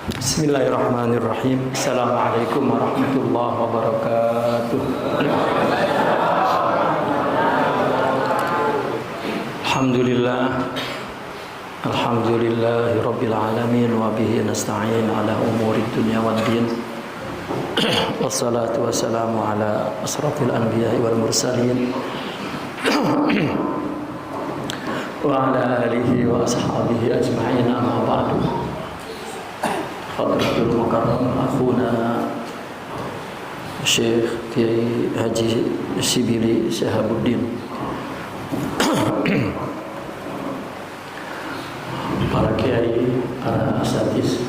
Bismillahirrahmanirrahim. Assalamualaikum warahmatullahi wabarakatuh. Alhamdulillahi rabbil alamin wa bihi nasta'in ala umuri dunya waddin. Wassalatu wassalamu ala asrafil anbiya'i wal mursalin wa ala alihi wa ashabihi ajma'in, amma ba'du. Hadratul Mukarram akhuna Syekh Kiai Haji Sibili Syahabuddin, para kiai, para asatiz,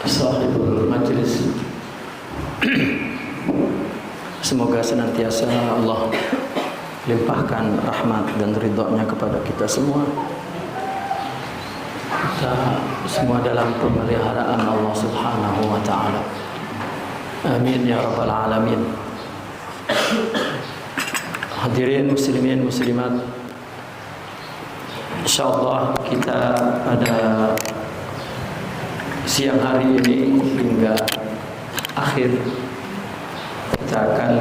sahibul majlis, semoga senantiasa Allah limpahkan rahmat dan ridhonya kepada kita semua. Kita semua dalam pemeliharaan Allah Subhanahu wa ta'ala. Amin ya rabbal alamin. Hadirin muslimin muslimat, insyaallah kita pada siang hari ini hingga akhir kita akan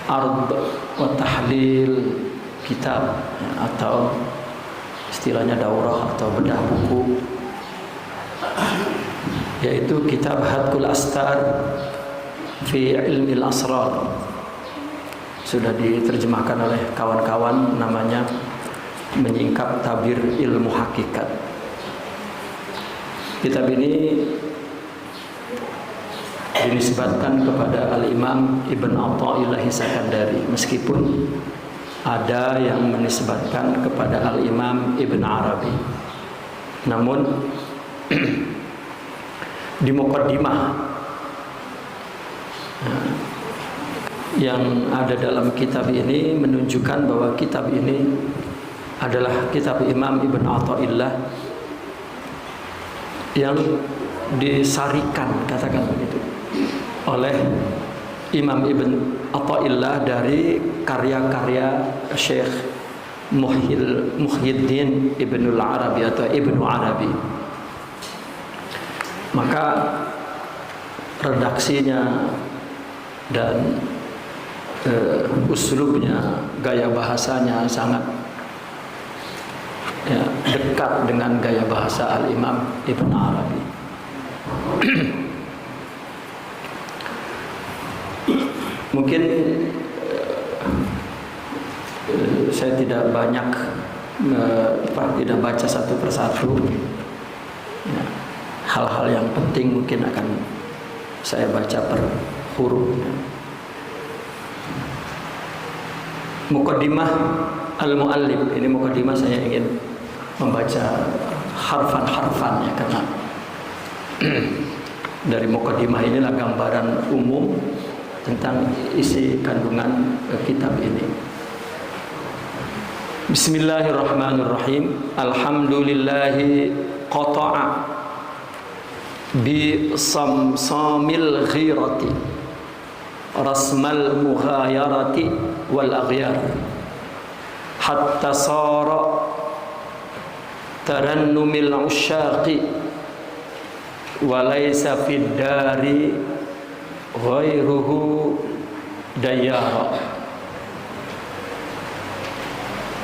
ard wa tahlil kitab, atau istilahnya daurah atau bedah buku, yaitu kitab Hadkul Astar fi Ilmil Asrar. Sudah diterjemahkan oleh kawan-kawan, namanya Menyingkap Tabir Ilmu Hakikat. Kitab ini dinisbatkan kepada Al-Imam Ibn Atha'illah Sakandari, meskipun ada yang menisbatkan kepada Al-Imam Ibn Arabi. Namun di muqaddimah yang ada dalam kitab ini menunjukkan bahwa kitab ini adalah kitab Imam Ibn Atha'illah yang disarikan, katakan begitu, oleh Imam Ibn Atha'illah dari karya-karya Syekh Muhyiddin Ibnul Arabi atau Ibnu Arabi. Maka redaksinya dan uslubnya, gaya bahasanya sangat dekat dengan gaya bahasa Al-Imam Ibn Arabi. Mungkin saya tidak banyak tidak baca satu persatu. Hal-hal yang penting mungkin akan saya baca per huruf. Muqaddimah al-muallif, ini muqaddimah saya ingin membaca harfan-harfan ya, karena dari muqaddimah inilah gambaran umum tentang isi kandungan kitab ini. Bismillahirrahmanirrahim. Alhamdulillahi qata'a bi samsamil ghirati rasmal mughayarati wal aghyar hatta sara tarannumil usyaqi wa laysa fid dari ghairuhu dayyara.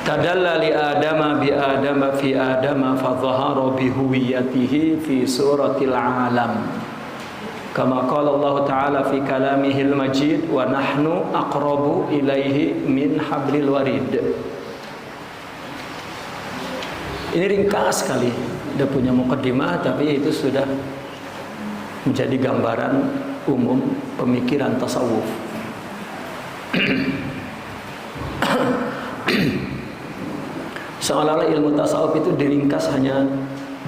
Tadalla li adama bi adama fi adama fa dhahara bi huwiyatihi fi suratil alam, kama qala Allah Ta'ala fi kalamihil majid, wa nahnu aqrabu ilaihi min hablil warid. Ini ringkas sekali, dia punya muqaddimah, tapi itu sudah menjadi gambaran umum pemikiran tasawuf. Seolah-olah ilmu tasawuf itu diringkas hanya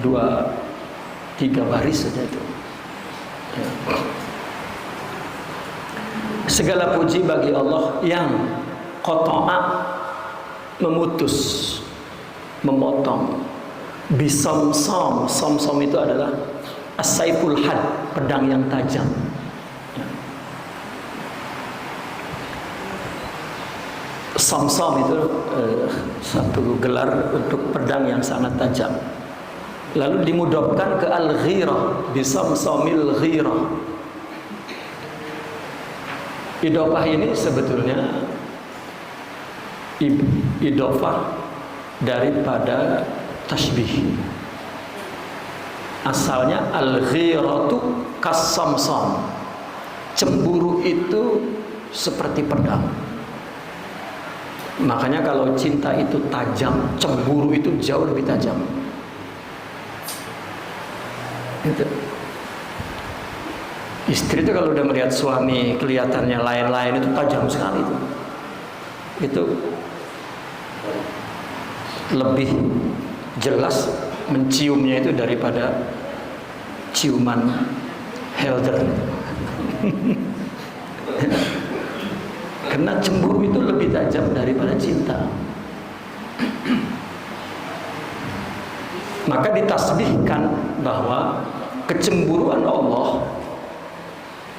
2-3 baris saja itu. Segala puji bagi Allah yang qata'a, memutus, memotong, bisamsam. Samsam itu adalah as-saiful had, pedang yang tajam. Samsam itu satu gelar untuk pedang yang sangat tajam. Lalu dimudofkan ke al-ghirah, bisamsamil ghirah. Idofah ini sebetulnya idofah daripada tasbih. Asalnya al-ghiratu kas-samsam. Cemburu itu seperti pedang. Makanya kalau cinta itu tajam, cemburu itu jauh lebih tajam. Itu. Istri itu kalau udah melihat suami kelihatannya lain-lain itu tajam sekali itu. Itu lebih jelas menciumnya itu daripada ciuman Helder. Karena cemburu itu lebih tajam daripada cinta. Maka ditasbihkan bahwa kecemburuan Allah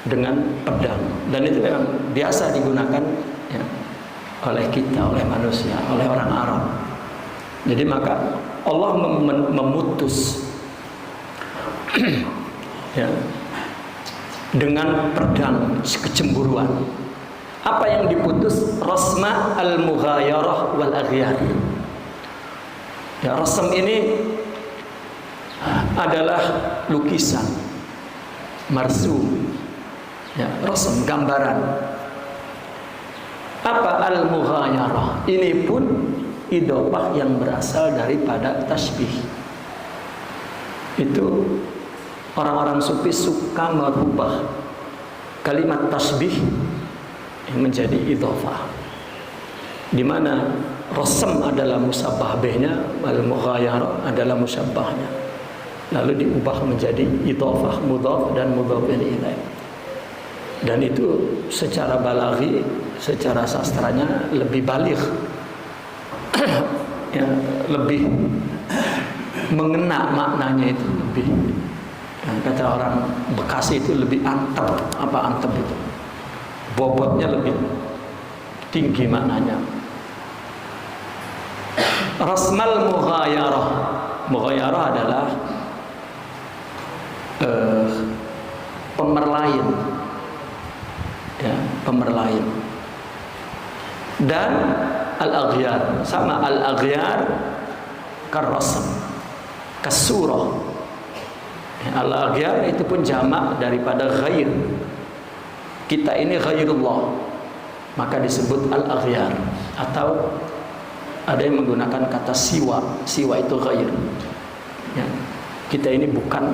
dengan pedang, dan itu memang biasa digunakan ya, oleh kita, oleh manusia, oleh orang Arab. Jadi maka Allah memutus ya, dengan pedang kecemburuan. Apa yang diputus? Rasma al-mughayarah wal aghyar. Ya, rasm ini adalah lukisan, marsum. Ya, rasm, gambaran. Apa al-mughayarah? Ini pun idofah yang berasal daripada tasbih. Itu orang-orang sufi suka merubah kalimat tasbih yang menjadi idofah, di mana rasm adalah musabbah bihnya, al-mughayarah adalah musabbahnya, lalu diubah menjadi idofah, mudhaf dan mudhaf ilaih. Dan itu secara balaghi, secara sastranya lebih baligh, ya, lebih mengena maknanya, itu lebih, kata orang Bekasi itu lebih antep. Apa antep itu? Bobotnya lebih tinggi maknanya. Rasmal mughayarah. Mughayarah adalah pemerlain, ya, pemerlain. Dan al-aghyar, sama al-aghyar karrasm, kasurah. Al-aghyar itu pun jamak daripada ghair. Kita ini ghairullah, maka disebut al-aghyar. Atau ada yang menggunakan kata siwa. Siwa itu ghair, ya. Kita ini bukan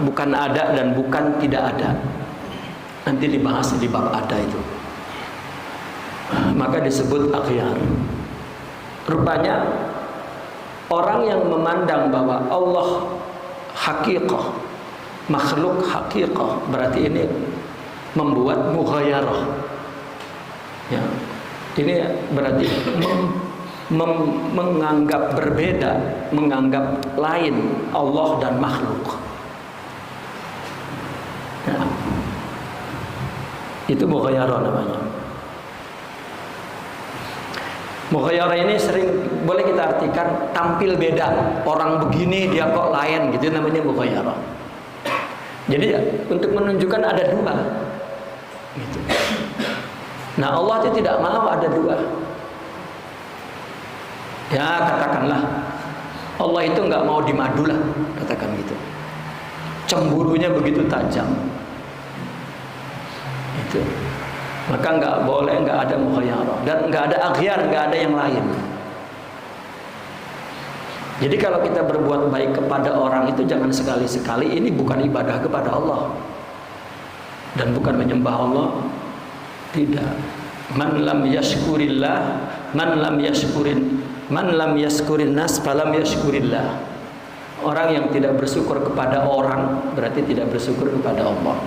bukan ada dan bukan tidak ada. Nanti dibahas di bab ada itu. Maka disebut aghyar. Rupanya orang yang memandang bahwa Allah hakikah, makhluk hakikah, berarti ini membuat mughayarah. Ya, ini berarti menganggap berbeda, menganggap lain Allah dan makhluk. Ya, itu mughayarah namanya. Mughayarah ini sering boleh kita artikan tampil beda. Orang begini dia kok lain, gitu namanya mughayarah. Jadi ya, untuk menunjukkan ada dua, gitu. Nah, Allah itu tidak mau ada dua. Ya, katakanlah Allah itu nggak mau dimadu lah, katakan gitu. Cemburunya begitu tajam, itu. Maka nggak boleh, nggak ada mughayarah, dan nggak ada aghyar, nggak ada yang lain. Jadi kalau kita berbuat baik kepada orang itu jangan sekali-sekali, ini bukan ibadah kepada Allah dan bukan menyembah Allah. Tidak. Man lam yashkurillah, man lam yashkurin nas falam yashkurillah. Orang yang tidak bersyukur kepada orang berarti tidak bersyukur kepada Allah.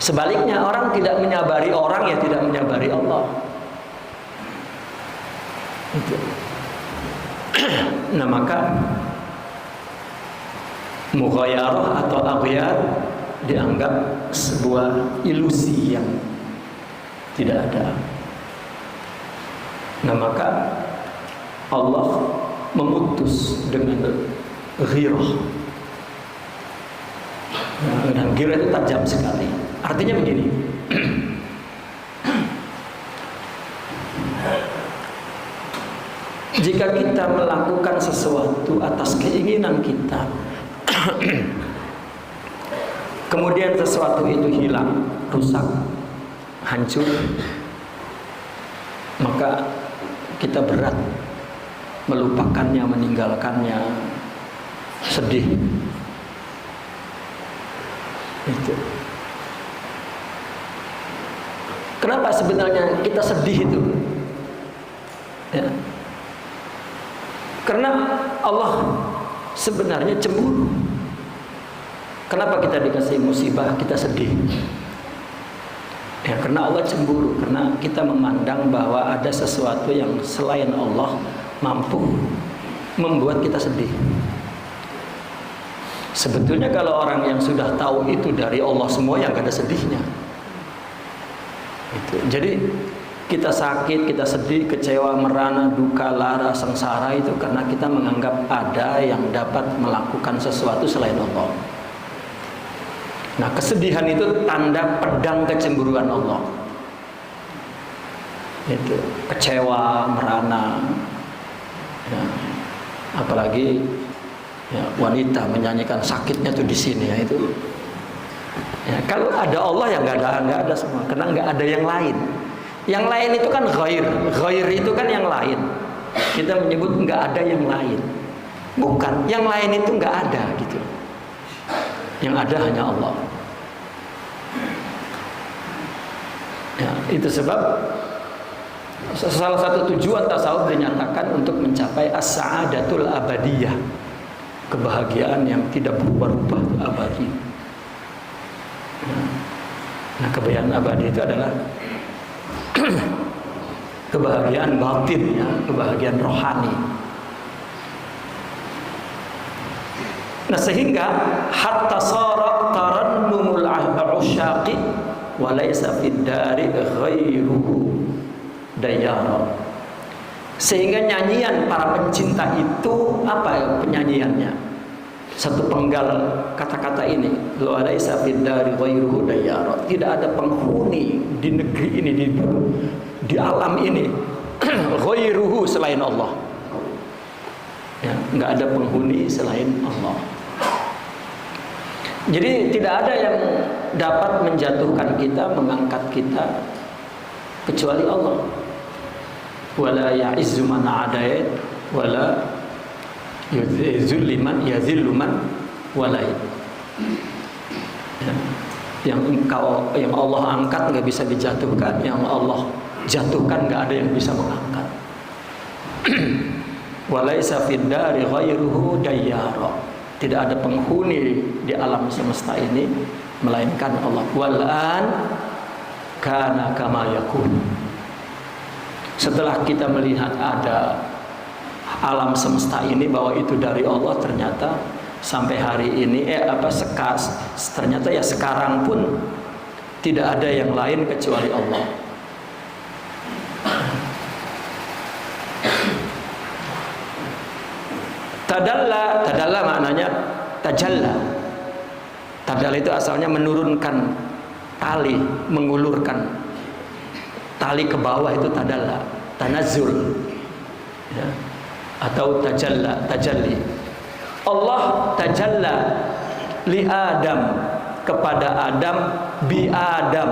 Sebaliknya, orang tidak menyabari orang ya tidak menyabari Allah. Itu. Nah, maka mughayarah atau aghyar dianggap sebuah ilusi yang tidak ada. Nah, maka Allah memutus dengan ghirah. Dan ghirah itu tajam sekali. Artinya begini. Jika kita melakukan sesuatu atas keinginan kita, kemudian sesuatu itu hilang, rusak, hancur, maka kita berat melupakannya, meninggalkannya, sedih. Itu. Kenapa sebenarnya kita sedih itu? Ya. Karena Allah sebenarnya cemburu. Kenapa kita dikasih musibah, kita sedih? Ya, karena Allah cemburu, karena kita memandang bahwa ada sesuatu yang selain Allah mampu membuat kita sedih. Sebetulnya kalau orang yang sudah tahu itu dari Allah semua, yang gak ada sedihnya. Itu. Jadi kita sakit, kita sedih, kecewa, merana, duka, lara, sengsara itu karena kita menganggap ada yang dapat melakukan sesuatu selain Allah. Nah, kesedihan itu tanda pedang kecemburuan Allah. Itu kecewa, merana. Ya. Apalagi ya, wanita menyanyikan sakitnya tuh di sini ya itu. Ya, kalau ada Allah ya nggak ada semua, karena nggak ada yang lain. Yang lain itu kan ghair. Ghair itu kan yang lain. Kita menyebut nggak ada yang lain. Bukan, yang lain itu nggak ada gitu. Yang ada hanya Allah. Ya, itu sebab salah satu tujuan tasawuf dinyatakan untuk mencapai as-sa'adatul abadiyah, kebahagiaan yang tidak berubah-ubah, abadi. Nah, kebahagiaan abadi itu adalah kebahagiaan batin, ya, kebahagiaan rohani. Nah, sehingga hatta sara tarannumul usyaqi wa laysa fid dari ghairuhu dayara. Sehingga nyanyian para pencinta itu apa ya penyanyiannya? Satu penggal kata-kata ini, la laysa fid dari ghairuhu dayara. Tidak ada penghuni di negeri ini, di alam ini ghairuhu selain Allah. Ya, enggak ada penghuni selain Allah. Jadi tidak ada yang dapat menjatuhkan kita, mengangkat kita kecuali Allah. Wala ya'izzu man 'adait wala yuzillu man walait. Ya. Yang Allah angkat nggak bisa dijatuhkan, yang Allah jatuhkan nggak ada yang bisa mengangkat. Walaisa fid dari ghairuhu dayyara. Tidak ada penghuni di alam semesta ini melainkan Allah. Wal'an kana kama yakun. Setelah kita melihat ada alam semesta ini bahwa itu dari Allah, ternyata sampai hari ini ternyata ya sekarang pun tidak ada yang lain kecuali Allah. Tadalla maknanya tajalla. Tadalla itu asalnya menurunkan tali, mengulurkan tali ke bawah, itu tadalla, tanazzul, ya. Atau tajalli. Allah tajalla li Adam, kepada Adam, bi Adam,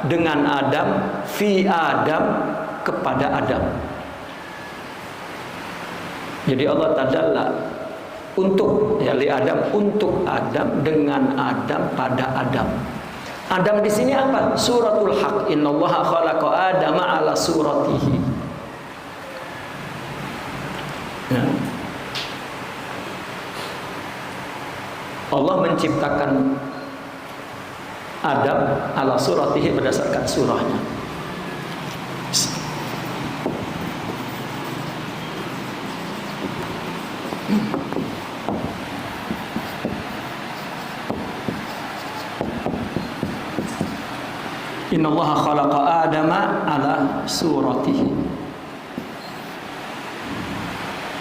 dengan Adam, fi Adam, kepada Adam. Jadi Allah tajalla untuk ya li Adam, untuk Adam, dengan Adam, pada Adam. Adam di sini apa? Suratul Haq. Innallaha khalaqa Adama ala suratihi. Ya. Allah menciptakan Adam ala suratihi berdasarkan surahnya. Innallaha khalaqa Adama ala suratihi.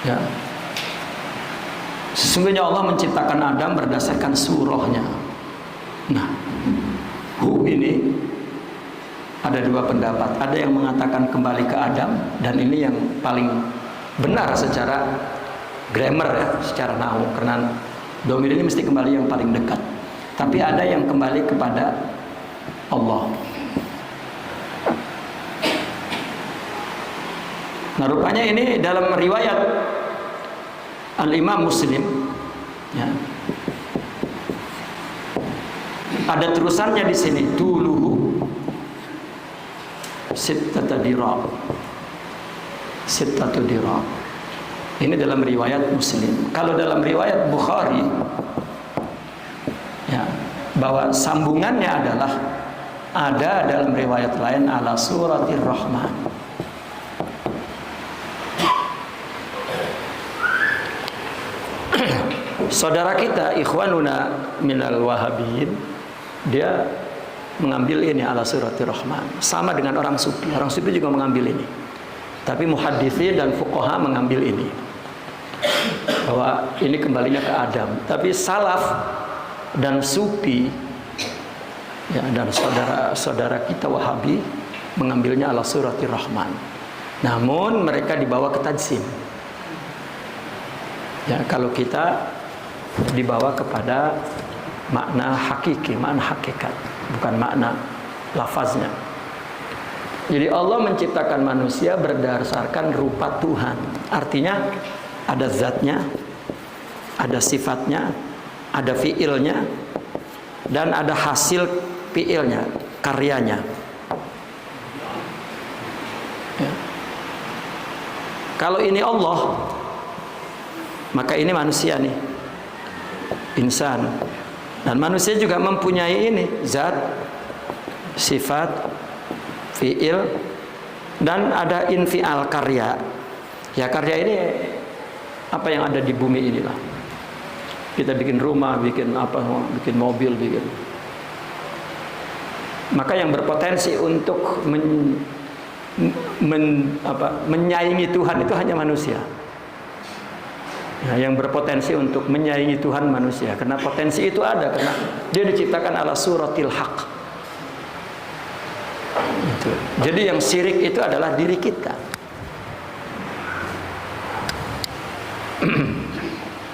Ya. Sesungguhnya Allah menciptakan Adam berdasarkan surahnya. Nah, ini ada dua pendapat. Ada yang mengatakan kembali ke Adam, dan ini yang paling benar secara grammar ya, secara nahwu, karena domir ini mesti kembali yang paling dekat. Tapi ada yang kembali kepada Allah. Nah, rupanya ini dalam riwayat Al-Imam Muslim ya, ada terusannya di sini, duluhu sittatu dira. Ini dalam riwayat Muslim. Kalau dalam riwayat Bukhari ya, bahwa sambungannya adalah ada dalam riwayat lain ala suratir Rahman. Saudara kita ikhwanuna minal wahabiyin, dia mengambil ini ala suratir Rahman, sama dengan orang sufi. Orang sufi juga mengambil ini, tapi muhaditsin dan fuqaha mengambil ini, bahwa ini kembalinya ke Adam. Tapi salaf dan sufi ya, dan saudara-saudara kita Wahabi mengambilnya ala suratir Rahman. Namun mereka dibawa ke tajsim. Ya, kalau kita dibawa kepada makna hakiki, makna hakikat, bukan makna lafaznya. Jadi Allah menciptakan manusia berdasarkan rupa Tuhan. Artinya ada zatnya, ada sifatnya, ada fiilnya, dan ada hasil fiilnya, karyanya. Ya. Kalau ini Allah, maka ini manusia nih, insan. Dan manusia juga mempunyai ini, zat, sifat, fiil, dan ada infial, karya. Ya, karya ini apa yang ada di bumi inilah. Kita bikin rumah, bikin apa, bikin mobil, bikin. Maka yang berpotensi untuk menyaingi Tuhan itu hanya manusia. Ya, yang berpotensi untuk menyaingi Tuhan manusia, karena potensi itu ada, karena dia diciptakan ala suratil haq. Itu. Jadi yang syirik itu adalah diri kita.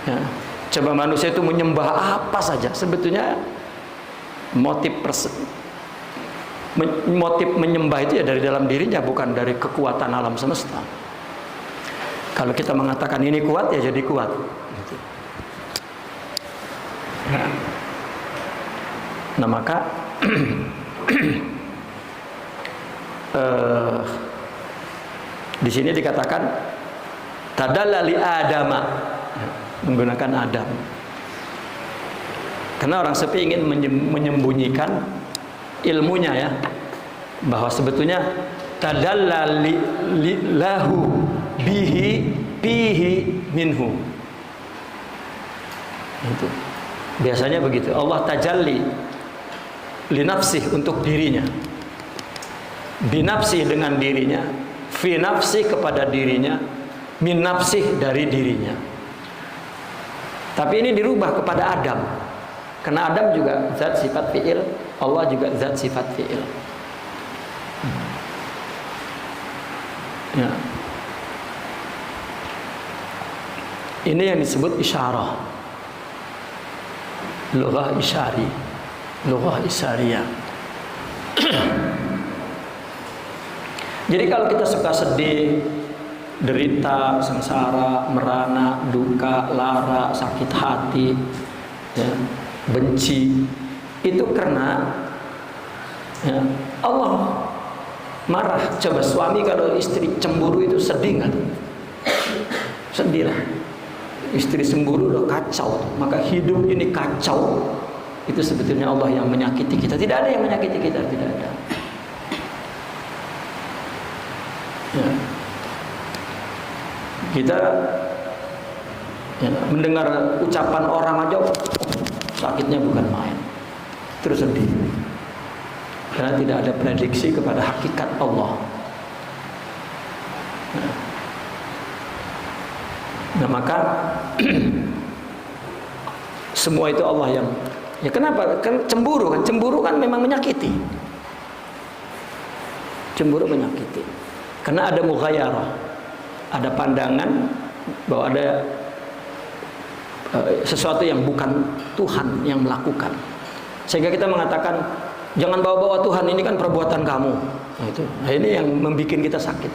Ya. Coba manusia itu menyembah apa saja, sebetulnya motif menyembah itu ya dari dalam dirinya, bukan dari kekuatan alam semesta. Kalau kita mengatakan ini kuat, ya jadi kuat. Nah, maka di sini dikatakan tadalla li Adama, menggunakan Adam. Karena orang sufi ingin menyembunyikan ilmunya ya, bahwa sebetulnya tadalla lahu bihi minhu. Itu biasanya begitu. Allah tajalli li nafsih, untuk dirinya, binafsih dengan dirinya, fi nafsih kepada dirinya, min nafsih dari dirinya. Tapi ini dirubah kepada Adam, karena Adam juga zat sifat fi'il, Allah juga zat sifat fi'il. Ya. Ini yang disebut isyarah, lughah isyari, lughah isyariyah. Jadi kalau kita suka sedih, derita, sengsara, merana, duka, lara, sakit hati, ya, benci, itu karena ya, Allah marah. Coba suami kalau istri cemburu itu sedih nggak? Sedih lah. Istri cemburu udah kacau, maka hidup ini kacau. Itu sebetulnya Allah yang menyakiti kita. Tidak ada yang menyakiti kita, tidak ada. Ya. Kita ya, mendengar ucapan orang aja sakitnya bukan main, terus sedih, karena tidak ada prediksi kepada hakikat Allah. Nah, maka Semua itu Allah yang. Ya kenapa? Kan cemburu kan. Cemburu kan memang menyakiti. Cemburu menyakiti. Karena ada mughayarah. Ada pandangan bahwa ada sesuatu yang bukan Tuhan yang melakukan. Sehingga kita mengatakan, jangan bawa-bawa Tuhan, ini kan perbuatan kamu. Nah ini yang membuat kita sakit.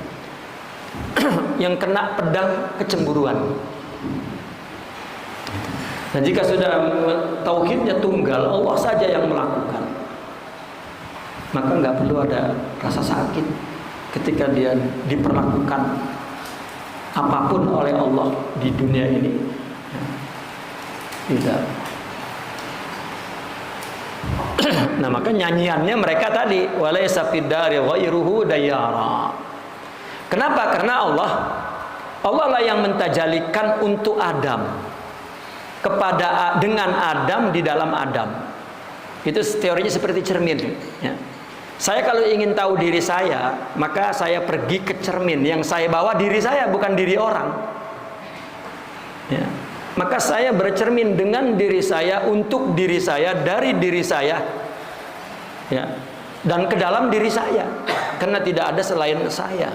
Yang kena pedang kecemburuan. Dan jika sudah tauhidnya tunggal, Allah saja yang melakukan, maka nggak perlu ada rasa sakit ketika dia diperlakukan apapun oleh Allah di dunia ini. Tidak. Nah maka nyanyiannya mereka tadi, walaysa fid dari ghairuhu dayara. Kenapa? Karena Allah lah yang mentajalikan untuk Adam, dengan Adam di dalam Adam. Itu teorinya seperti cermin. Ya. Saya kalau ingin tahu diri saya, maka saya pergi ke cermin. Yang saya bawa diri saya, bukan diri orang. Ya. Maka saya bercermin dengan diri saya, untuk diri saya, dari diri saya, ya, dan ke dalam diri saya, karena tidak ada selain saya.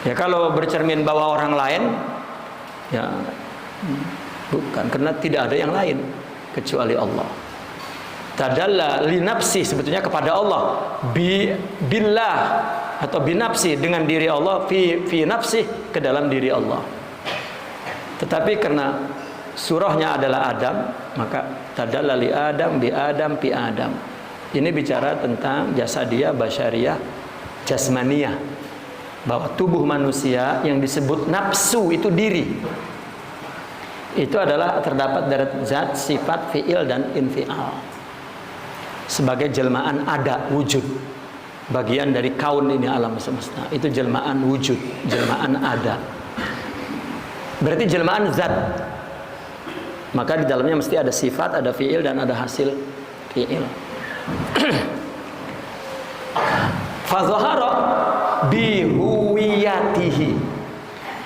Ya kalau bercermin bahwa orang lain, ya bukan, karena tidak ada yang lain kecuali Allah. Tadalla li nafsi, sebetulnya kepada Allah, billah atau binafsi, dengan diri Allah, fi nafsi, ke dalam diri Allah. Tetapi karena surahnya adalah Adam, maka tadalla li Adam bi Adam pi Adam. Ini bicara tentang jasadiyah, basyariyah, jasmaniyah, bahwa tubuh manusia yang disebut nafsu itu diri. Itu adalah terdapat dari zat, sifat, fi'il dan infial. Sebagai jelmaan ada, wujud. Bagian dari kaun ini, alam semesta. Itu jelmaan wujud, jelmaan ada. Berarti jelmaan zat. Maka di dalamnya mesti ada sifat, ada fi'il dan ada hasil fi'il. Fazahara bihuwiyatihi,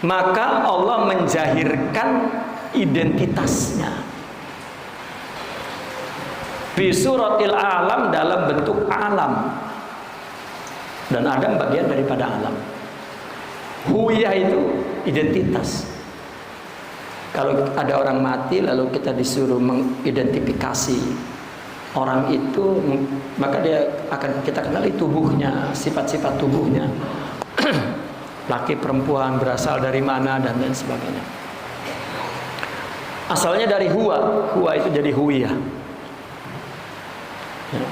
maka Allah menjahirkan identitasnya fi suratil alam, dalam bentuk alam, dan Adam bagian daripada alam. Huwiyah itu identitas. Kalau ada orang mati lalu kita disuruh mengidentifikasi orang itu, maka dia akan kita kenali tubuhnya, sifat-sifat tubuhnya, laki perempuan, berasal dari mana, dan lain sebagainya. Asalnya dari huwa, huwa itu jadi huwiyah. Ya.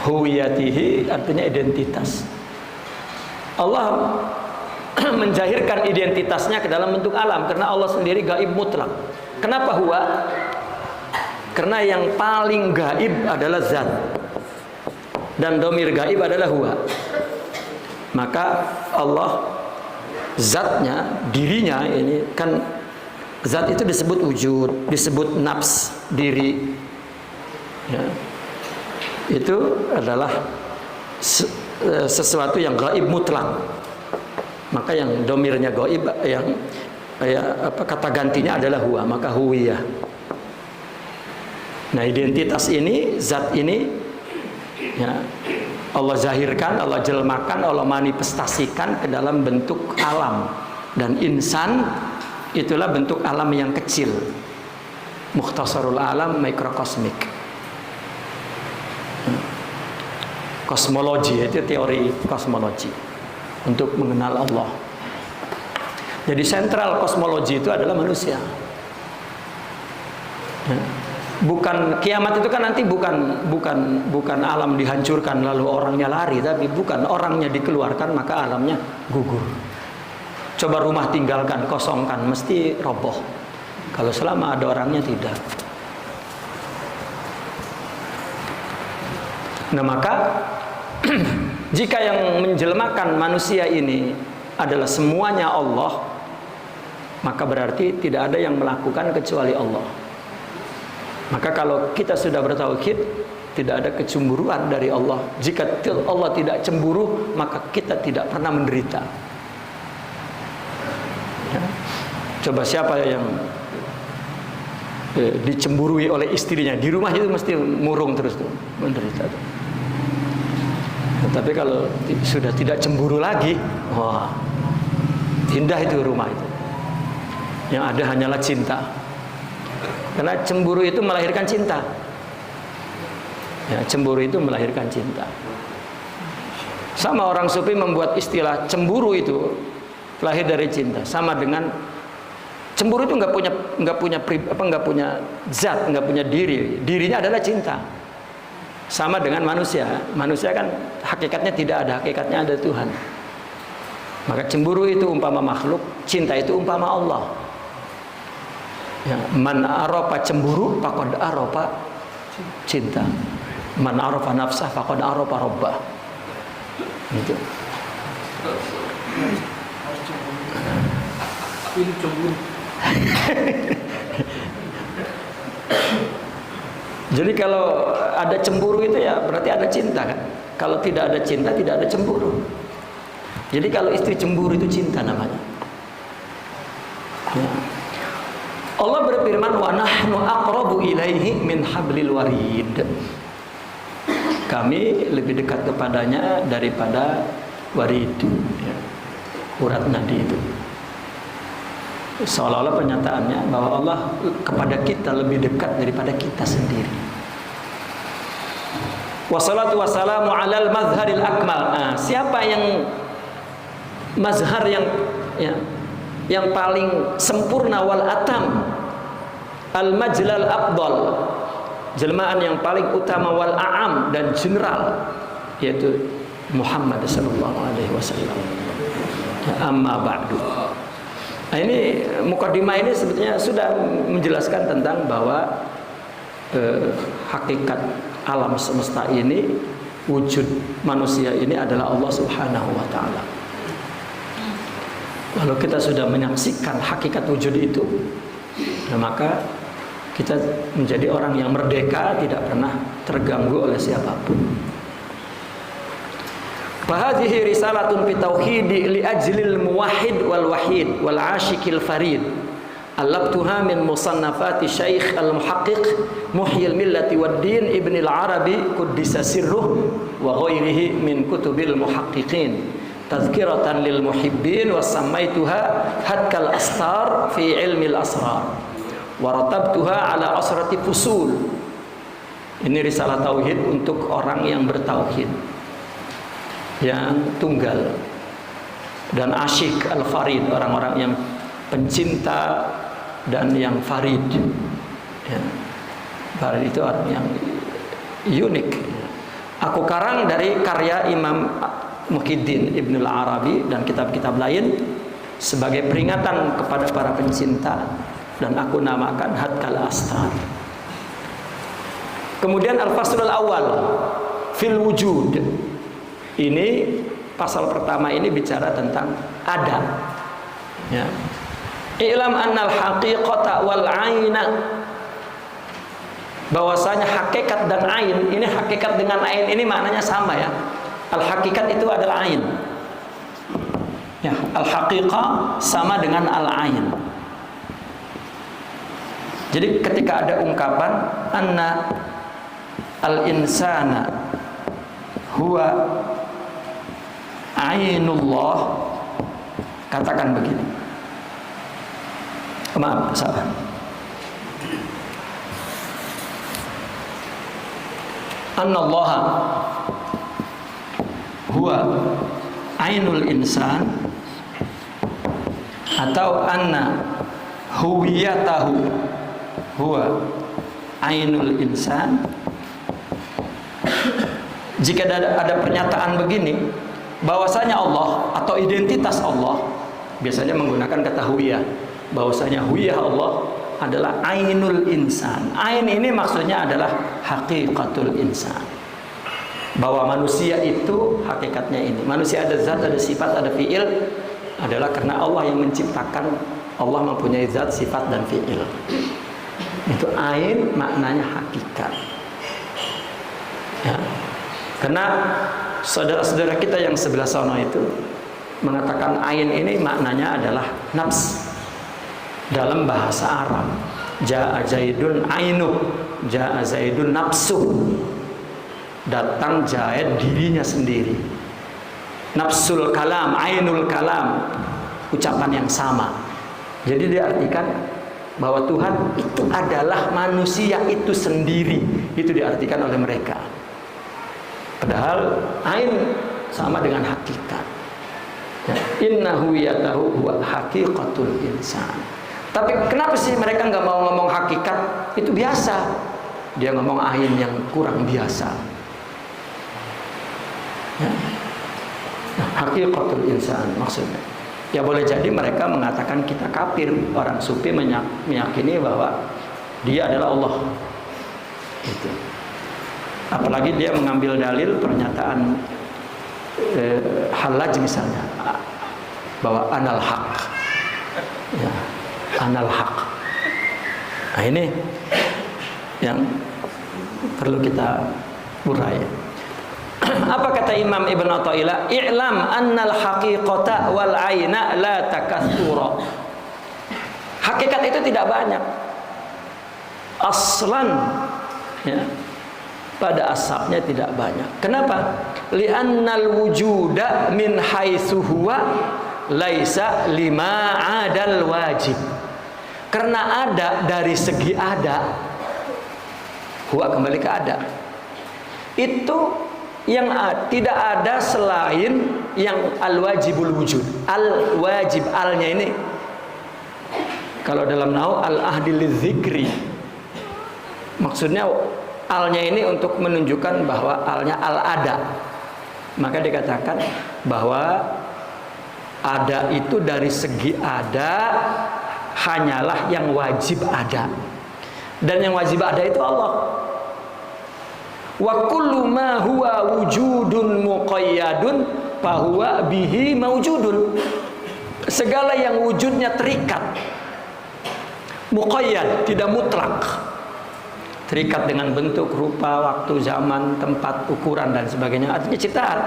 Huwiyatihi artinya identitas. Allah menjahirkan identitasnya ke dalam bentuk alam, karena Allah sendiri gaib mutlak. Kenapa huwa? Karena yang paling gaib adalah zat, dan domir gaib adalah huwa. Maka Allah zatnya, dirinya ini kan, zat itu disebut wujud, disebut nafs, diri, ya. Itu adalah sesuatu yang gaib mutlak. Maka yang domirnya gaib, yang kata gantinya adalah huwa, maka huwiyah. Nah identitas ini, zat ini, ya, Allah zahirkan, Allah jelmakan, Allah manifestasikan ke dalam bentuk alam. Dan insan itulah bentuk alam yang kecil. Mukhtasarul alam, mikrokosmik. Kosmologi, itu teori kosmologi untuk mengenal Allah. Jadi sentral kosmologi itu adalah manusia. Bukan kiamat itu kan nanti bukan alam dihancurkan lalu orangnya lari, tapi bukan, orangnya dikeluarkan maka alamnya gugur. Coba rumah tinggalkan, kosongkan, mesti roboh. Kalau selama ada orangnya tidak. Nah maka jika yang menjelmakan manusia ini adalah semuanya Allah, maka berarti tidak ada yang melakukan kecuali Allah. Maka kalau kita sudah bertauhid, tidak ada kecemburuan dari Allah. Jika Allah tidak cemburu, maka kita tidak pernah menderita. Ya. Coba siapa yang dicemburui oleh istrinya di rumah itu mesti murung terus tuh, menderita tuh. Tapi kalau sudah tidak cemburu lagi, wah, indah itu rumah itu. Yang ada hanyalah cinta. Karena cemburu itu melahirkan cinta. Ya, cemburu itu melahirkan cinta. Sama orang sufi membuat istilah cemburu itu lahir dari cinta. Sama dengan cemburu itu nggak punya zat, nggak punya diri. Dirinya adalah cinta. Sama dengan manusia. Manusia kan hakikatnya tidak ada, hakikatnya ada Tuhan. Maka cemburu itu umpama makhluk, cinta itu umpama Allah. Ya, man arafa cemburu faqad arafa cinta. Man arafa nafsah faqad arafa rabbah. Gitu. Ini cemburu. Jadi kalau ada cemburu itu ya berarti ada cinta kan. Kalau tidak ada cinta tidak ada cemburu. Jadi kalau istri cemburu itu cinta namanya. Ya. Allah berfirman wa nahnu aqrabu ilaihi min hablil warid. Kami lebih dekat kepadanya daripada warid, ya. Urat nadi itu. Seolah-olah pernyataannya bahwa Allah kepada kita lebih dekat daripada kita sendiri. Wassalatu wassalamu alal mazharil akmal. Nah, siapa yang mazhar yang paling sempurna wal atam, al majlal afdal, jelmaan yang paling utama wal a'am dan general, yaitu Muhammad sallallahu alaihi wasallam. Amma ba'du. Nah, ini mukadimah ini sebetulnya sudah menjelaskan tentang bahwa hakikat alam semesta ini, wujud manusia ini adalah Allah Subhanahu wa taala. Kalau kita sudah menyaksikan hakikat wujud itu, nah maka kita menjadi orang yang merdeka, tidak pernah terganggu oleh siapapun. Fahadhihi risalatun fi tauhidi li ajlil muwahhid wal wahid wal ashiqil farid. Alabtuha min musannafati Syekh al-Muhaqqiq Muhyil Millati wad-Din Ibn al-Arabi Quddisa sirruh wa ghairihi min kutubil muhaqqiqin. Tazkiratan lil muhibbin wa sammaituha hadkal astar fi ilmi al-asrar. Wa ratabtuha ala asrati fusul. Ini risalah tauhid untuk orang yang bertauhid, yang tunggal, dan asyik al-farid, orang-orang yang pencinta dan yang farid, ya. Farid itu orang yang unik. Aku karang dari karya Imam Muhyiddin Ibn al-Arabi dan kitab-kitab lain sebagai peringatan kepada para pencinta, dan aku namakan Hadkal Astar. Kemudian al-faslul awal fil wujud. Ini pasal pertama ini bicara tentang ada, ya. I'lam annal haqiqata wal aina, bahwasanya hakikat dan ain, ini hakikat dengan ain ini maknanya sama, ya. Al hakikat itu adalah ain, ya. Al haqiqah sama dengan al ain. Jadi ketika ada ungkapan anna al insana huwa ainullah, katakan begini. Maaf, salah. Annallaha huwa ainul insan, atau anna huwiyatahu huwa ainul insan. Jika ada pernyataan begini, bahwasanya Allah atau identitas Allah, biasanya menggunakan kata huwiyah, bahwasanya huwiyah Allah adalah ainul insan. Ain ini maksudnya adalah haqiqatul insan, bahwa manusia itu hakikatnya ini. Manusia ada zat, ada sifat, ada fi'il, adalah karena Allah yang menciptakan. Allah mempunyai zat, sifat, dan fi'il. Itu ain, maknanya hakikat, ya. Karena saudara-saudara kita yang sebelah sana itu mengatakan ain ini maknanya adalah nafs. dalam bahasa Arab. Ja'a Zaidun ainu, ja'a Zaidun nafsu. Datang Zaid dirinya sendiri. Nafsul kalam, ainul kalam, ucapan yang sama. Jadi diartikan bahwa Tuhan itu adalah manusia itu sendiri. Itu diartikan oleh mereka. Padahal ain sama dengan hakikat. Innahu yatahu huwa haqiqatul insan. Tapi kenapa sih mereka nggak mau ngomong hakikat? Itu biasa. Dia ngomong ain yang kurang biasa. Ya. Nah, haqiqatul insan maksudnya. Ya boleh jadi mereka mengatakan kita kafir. Orang sufi meyakini bahwa dia adalah Allah. Gitu. Apalagi dia mengambil dalil pernyataan Hallaj misalnya, bahwa anal haq. Ya. Anal haq. Nah ini yang perlu kita urai. Apa kata Imam Ibn Athaillah? I'lam annal haqiqata wal aina la takatsura. Hakikat itu tidak banyak. Aslan, ya, pada asalnya tidak banyak. Kenapa? Li'annal wujuda min haitsu huwa laisa lima adal wajib. Karena ada dari segi ada, huwa kembali ke ada. Itu yang tidak ada selain yang al-wajibul wujud. Al-wajib, alnya ini kalau dalam nahwu al-ahdi lidzikri. Maksudnya alnya ini untuk menunjukkan bahwa alnya al-ada. Maka dikatakan bahwa ada itu dari segi ada hanyalah yang wajib ada. Dan yang wajib ada itu Allah. Wa kullu ma huwa wujudun muqayyadun fahuwa bihi mawjudun. Segala yang wujudnya terikat, muqayyad, tidak mutlak, terikat dengan bentuk, rupa, waktu, zaman, tempat, ukuran dan sebagainya, artinya ciptaan.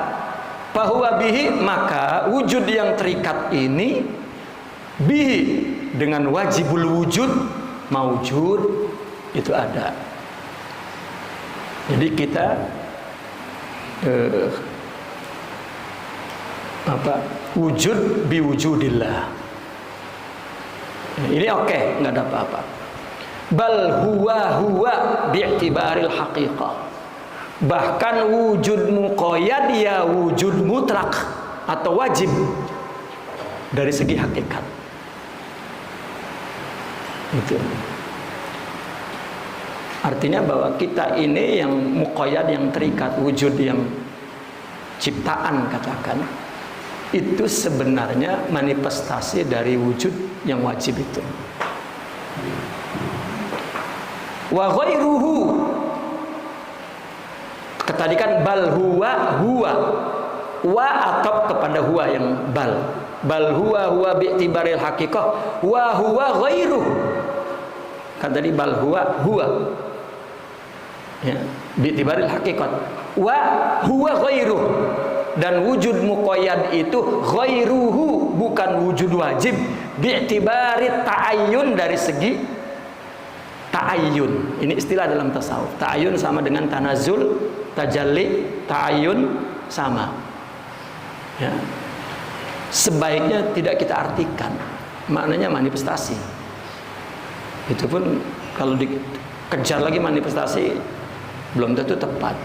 Fahuwa bihi, maka wujud yang terikat ini bihi, dengan wajibul wujud, maujud, itu ada. Jadi kita wujud biwujudillah. Ini oke, nggak ada apa-apa. Bal huwa bi'tibaril haqiqah. Bahkan wujud muqayyad ya wujud mutlak atau wajib dari segi hakikat. Itu. Artinya bahwa kita ini yang muqayyad, yang terikat, wujud yang ciptaan katakan, itu sebenarnya manifestasi dari wujud yang wajib itu. Wa ghairuhu, tadi kan bal huwa wa atop kepada huwa yang bal huwa bi'tibaril haqiqah wa huwa ghairuhu. Kan tadi bal huwa ya, bi'tibaril haqiqat wa huwa ghairuhu, dan wujud muqayyad itu ghairuhu, bukan wujud wajib, bi'tibari ta'ayyun, dari segi ta'ayyun. Ini istilah dalam tasawuf. Ta'ayyun sama dengan tanazul, tajalli, ta'ayyun sama. Ya. Sebaiknya tidak kita artikan, maknanya manifestasi. Itu pun kalau dikejar lagi manifestasi belum tentu tepat.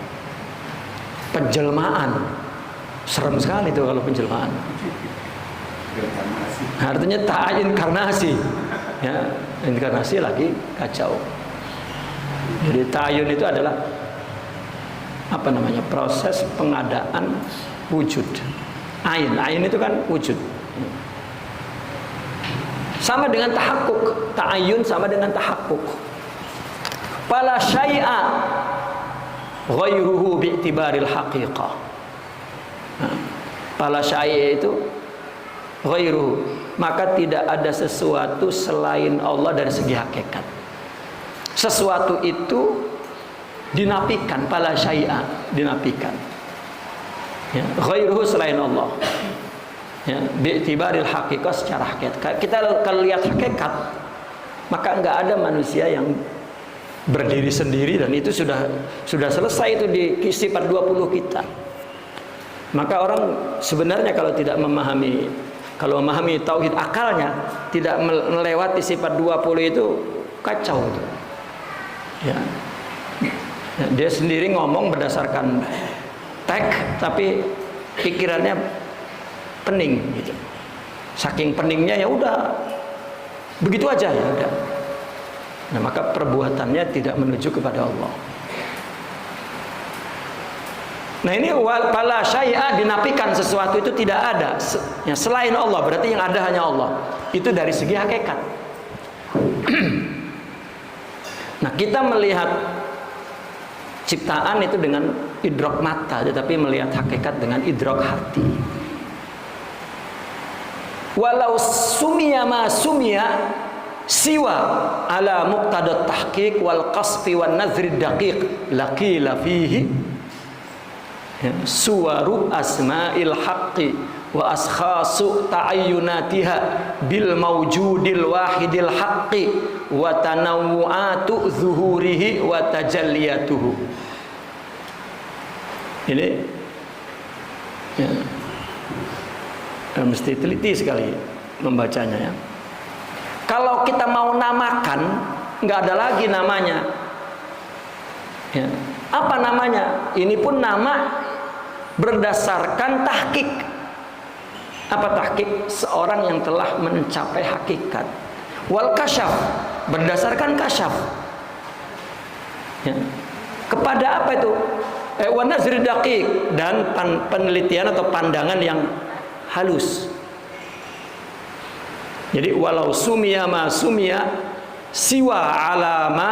Penjelmaan, serem sekali itu kalau penjelmaan. Artinya ta'ayyun inkarnasi, ya, inkarnasi lagi kacau. Jadi ta'ayyun itu adalah apa namanya, proses pengadaan wujud. Ain itu kan wujud. Sama dengan tahakkuk, ta'ayyun sama dengan tahakkuk. Fala syai'a ghairuhu bi'tibaril haqiqah. Fala syai'a itu ghairuhu, maka tidak ada sesuatu selain Allah dari segi hakikat. Sesuatu itu dinafikan, fala syai'a, dinafikan. Ya, ghairuhu selain Allah. Ya, bi'tibaril haqiqah, secara hakikat. Kita kalau lihat hakikat, maka nggak ada manusia yang berdiri sendiri, dan itu sudah selesai itu di sifat 20 kita. Maka orang sebenarnya kalau memahami tauhid akalnya, tidak melewati sifat 20 itu kacau itu. Ya. Dia sendiri ngomong berdasarkan teks, tapi pikirannya pening gitu. Saking peningnya ya udah begitu aja ya udah. Nah, maka perbuatannya tidak menuju kepada Allah. Nah, ini wala syai'a, dinafikan sesuatu itu tidak ada ya, selain Allah, berarti yang ada hanya Allah. Itu dari segi hakikat. Nah, kita melihat ciptaan itu dengan idrok mata, tetapi melihat hakikat dengan idrok hati. Walau sumia ma sumia siwa ala muqtadat tahqiq wal qasfi wan nazri daqiq laqila fihi suwaru asma'il haqqi wa askhasu ta'ayyunatiha bil mawjudil wahidil haqqi wa tanawu'atu zuhurihi wa tajalliyatuhu. Ini ya, mesti teliti sekali membacanya ya. Kalau kita mau namakan, nggak ada lagi namanya ya. Apa namanya? Ini pun nama berdasarkan tahqiq. Apa tahqiq? Seorang yang telah mencapai hakikat. Wal kasyaf, berdasarkan kasyaf ya. Kepada apa itu? Wa nazri daqiq, dan penelitian atau pandangan yang halus. Jadi walau sumia ma sumia siwa alama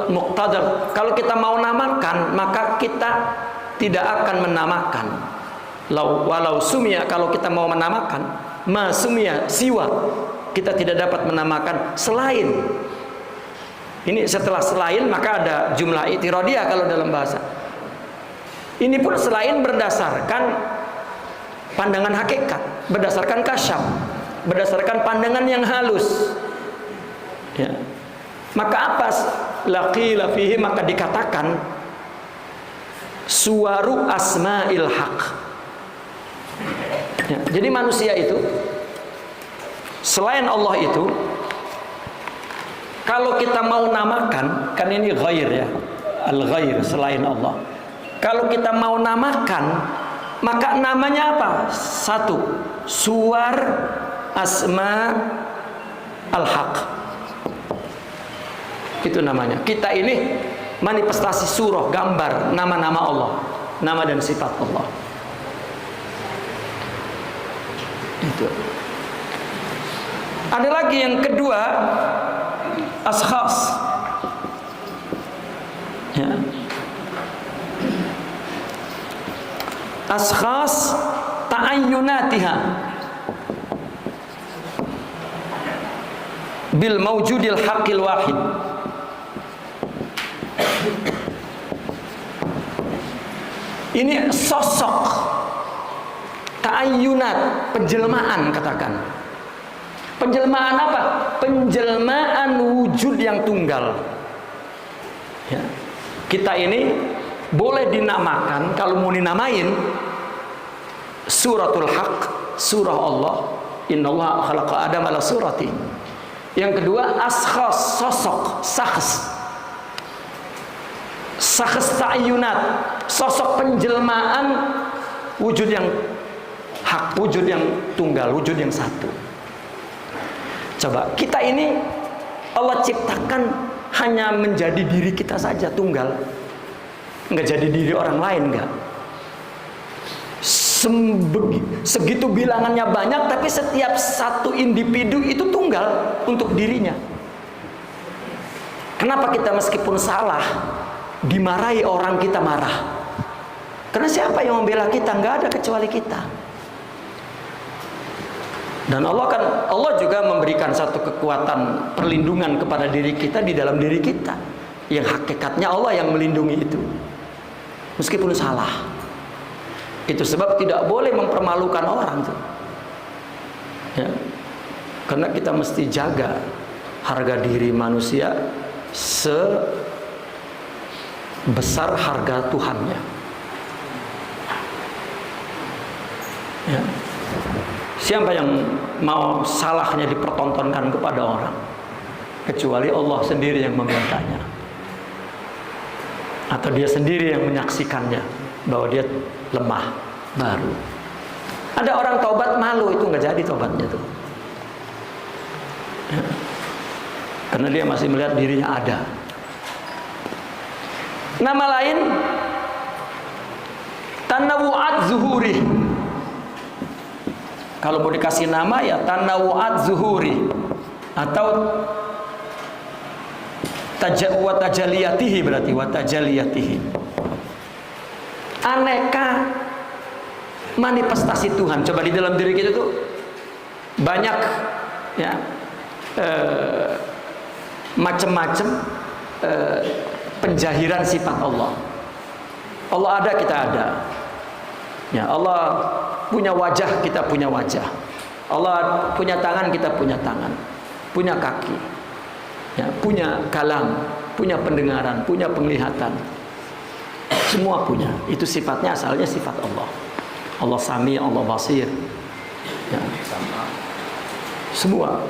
muqtadar. Kalau kita mau namakan, maka kita tidak akan menamakan. Walau sumia, kalau kita mau menamakan, ma sumia siwa, kita tidak dapat menamakan selain. Ini setelah selain maka ada jumlah i'tiradiyah kalau dalam bahasa. Ini pun selain berdasarkan pandangan hakikat, berdasarkan kasyaf, berdasarkan pandangan yang halus ya. Maka apa laqila fihi, maka dikatakan suwaru asma'il haq ya. Jadi manusia itu selain Allah itu, kalau kita mau namakan, kan ini ghair ya, al-ghair, selain Allah. Kalau kita mau namakan, maka namanya apa? Satu, suwar asma al-haq. Itu namanya. Kita ini manifestasi surah, gambar nama-nama Allah, nama dan sifat Allah. Itu. Ada lagi yang kedua, askhas ya. Askhas ta'ayyunatiha bil mawjudil haqqil wahid. Ini sosok ta'ayyunat, penjelmaan, katakan. Penjelmaan apa? Penjelmaan wujud yang tunggal ya. Kita ini boleh dinamakan, kalau mau dinamain suratul haq, surah Allah, innallaha khalaqa adama ala surati. Yang kedua askhas, sosok, sakhs ta'ayyunat, sosok penjelmaan wujud yang hak, wujud yang tunggal, wujud yang satu. Coba, kita ini Allah ciptakan hanya menjadi diri kita saja, tunggal, nggak jadi diri orang lain, nggak. Segitu bilangannya banyak, tapi setiap satu individu itu tunggal untuk dirinya. Kenapa kita meskipun salah, dimarahi orang, kita marah? Karena siapa yang membela kita? Nggak ada kecuali kita. Dan Allah juga memberikan satu kekuatan perlindungan kepada diri kita di dalam diri kita, yang hakikatnya Allah yang melindungi itu, meskipun salah. Itu sebab tidak boleh mempermalukan orang tuh. Ya. Karena kita mesti jaga harga diri manusia sebesar harga Tuhannya. Ya. Siapa yang mau salahnya dipertontonkan kepada orang? Kecuali Allah sendiri yang memintanya. Atau dia sendiri yang menyaksikannya bahwa dia lemah, baru. Ada orang taubat malu, itu nggak jadi taubatnya tuh. Ya. Karena dia masih melihat dirinya ada. Nama lain tanawu'at zuhuri. Kalau mau dikasih nama ya tanawu'at zuhuri, atau tajaliyatihi, berarti watajaliyatihi, aneka manifestasi Tuhan. Coba di dalam diri kita tuh banyak ya macam-macam penjahiran sifat Allah. Allah ada, kita ada. Ya, Allah punya wajah, kita punya wajah. Allah punya tangan, kita punya tangan. Punya kaki. Ya, punya kalam, punya pendengaran, punya penglihatan. Semua punya. Itu sifatnya, asalnya sifat Allah. Allah Sami, Allah Basir. Ya, semua.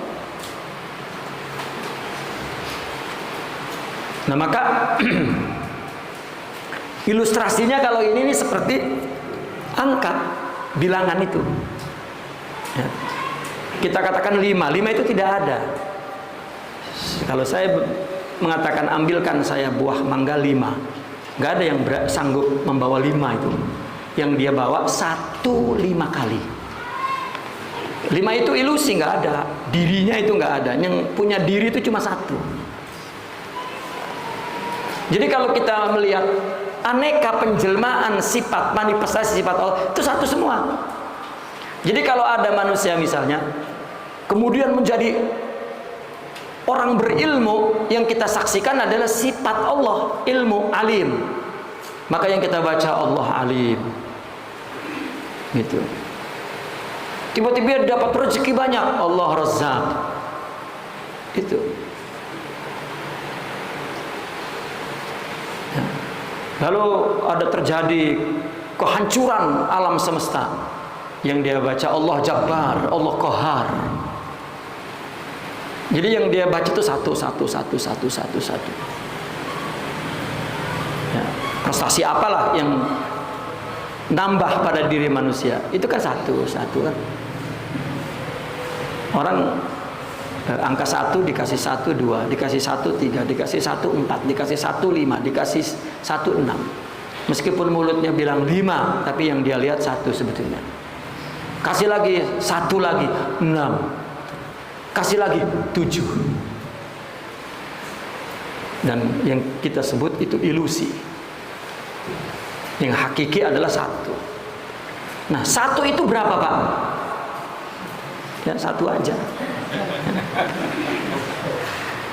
Nah, maka ilustrasinya kalau ini seperti angka, bilangan itu. Ya. Kita katakan 5 itu tidak ada. Kalau saya mengatakan ambilkan saya buah mangga 5, nggak ada yang sanggup membawa 5 itu. Yang dia bawa 1 5 kali. 5 itu ilusi, nggak ada. Dirinya itu nggak ada. Yang punya diri itu cuma 1. Jadi kalau kita melihat aneka penjelmaan sifat, manifestasi sifat Allah, itu satu semua. Jadi kalau ada manusia misalnya kemudian menjadi orang berilmu, yang kita saksikan adalah sifat Allah, ilmu, alim. Maka yang kita baca Allah alim. Gitu. Tiba-tiba dapat rezeki banyak, Allah Razzaq. Itu. Ya. Lalu ada terjadi kehancuran alam semesta, yang dia baca Allah Jabbar, Allah Qahar. Jadi yang dia baca itu satu. Ya, prestasi apalah yang nambah pada diri manusia, itu kan satu kan. Orang angka 1 dikasih 1 2, dikasih 1 3, dikasih 1 4, dikasih 1 5, dikasih 1 6. Meskipun mulutnya bilang 5, tapi yang dia lihat 1 sebetulnya. Kasih lagi 1 lagi 6. Kasih lagi 7. Dan yang kita sebut itu ilusi. Yang hakiki adalah 1. Nah, 1 itu berapa, Pak? Ya, 1 aja.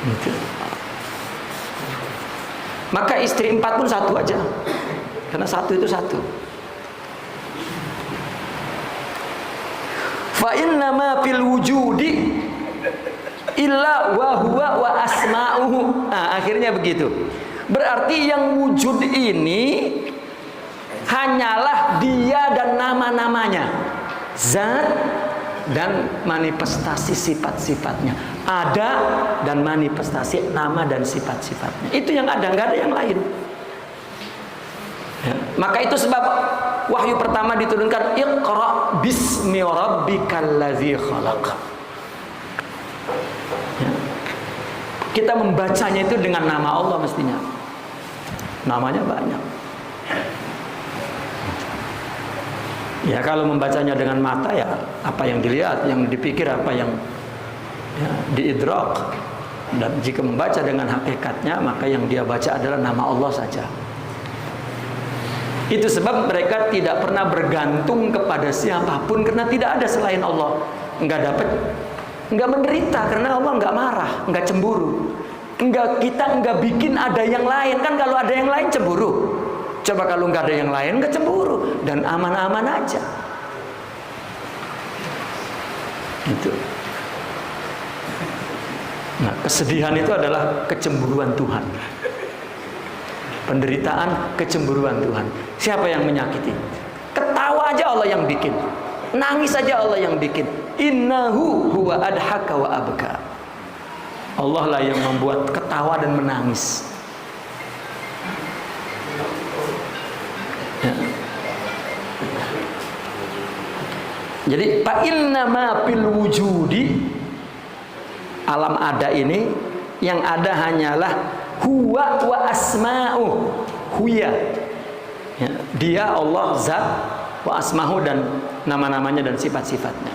Gitu. Maka istri 4 pun 1 aja. Karena 1 itu 1. Fa innama fil wujudi illa wa huwa wa asma'uhu. Nah, akhirnya begitu. Berarti yang wujud ini hanyalah dia dan nama-namanya, zat dan manifestasi sifat-sifatnya, ada dan manifestasi nama dan sifat-sifatnya. Itu yang ada, nggak ada yang lain. Ya. Maka itu sebab wahyu pertama diturunkan, Iqra bismi rabbikal ladzi khalaq. Ya. Kita membacanya itu dengan nama Allah mestinya. Namanya banyak. Ya, kalau membacanya dengan mata ya apa yang dilihat, yang dipikir, apa yang ya, diidrak. Dan jika membaca dengan hakikatnya, maka yang dia baca adalah nama Allah saja. Itu sebab mereka tidak pernah bergantung kepada siapapun, karena tidak ada selain Allah. Enggak menderita karena Allah enggak marah, enggak cemburu. Kita enggak bikin ada yang lain. Kan kalau ada yang lain cemburu. Coba kalau nggak ada yang lain, nggak cemburu dan aman-aman aja. Gitu. Nah, kesedihan itu adalah kecemburuan Tuhan. Penderitaan, kecemburuan Tuhan. Siapa yang menyakiti? Ketawa aja Allah yang bikin. Nangis aja Allah yang bikin. Innahu huwa adhaka wa abka. Allah lah yang membuat ketawa dan menangis. Ya. Jadi fa innama fil wujudi, alam ada ini yang ada hanyalah huwa wa asma'u, huya, ya, dia Allah zat, wa asma'u dan nama-namanya dan sifat-sifatnya.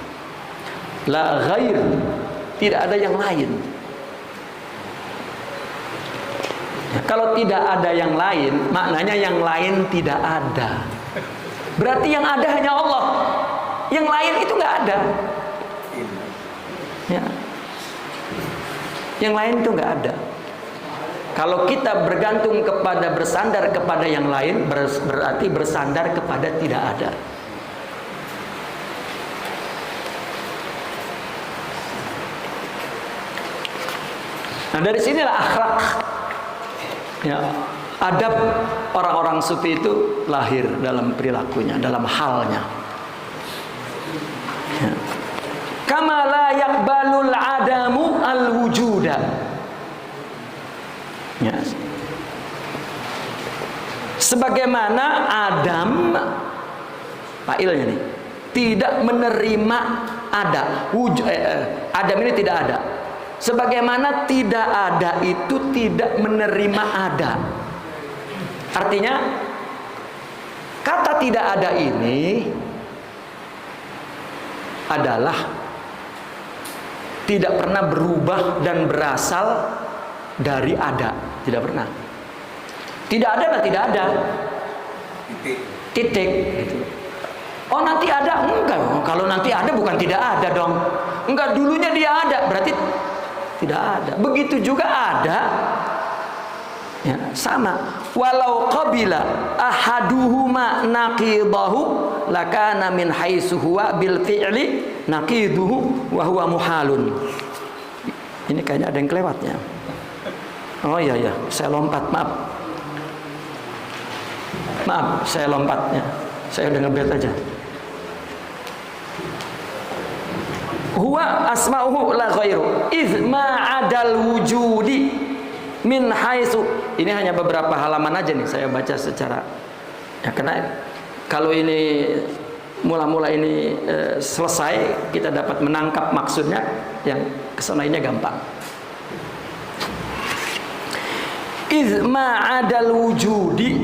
La ghair, tidak ada yang lain. Ya, kalau tidak ada yang lain, maknanya yang lain tidak ada. Berarti yang ada hanya Allah. Yang lain itu nggak ada. Ya. Yang lain itu nggak ada. Kalau kita bergantung kepada, bersandar kepada yang lain, berarti bersandar kepada tidak ada. Nah, dari sinilah akhlak, ya, adab orang-orang sufi itu lahir dalam perilakunya, dalam halnya. Ya. Kama la yaqbalul adamu al-wujuda. Ya. Sebagaimana Adam, failnya nih, tidak menerima ada. Adam ini tidak ada. Sebagaimana tidak ada itu tidak menerima ada. Artinya kata tidak ada ini adalah tidak pernah berubah dan berasal dari ada. Tidak pernah. Tidak ada dan tidak ada. Titik. Oh nanti ada? Enggak. Kalau nanti ada bukan tidak ada dong. Enggak, dulunya dia ada. Berarti tidak ada. Begitu juga ada. Ya, sama. Walau qabila ahaduhuma naqidahu lakana min haitsu huwa bil fi'li naqiduhu wa huwa muhalun. Ini kayaknya ada yang kelewatnya. Oh iya ya, saya lompat, maaf. Maaf, saya lompatnya. Saya udah ngebet aja. Huwa asma'uhu la ghairu iz ma'adal wujudi min haitsu. Ini hanya beberapa halaman aja nih saya baca secara, ya, karena kalau ini mula-mula ini selesai kita dapat menangkap maksudnya, yang kesana ini gampang. Iz ma'adal wujudi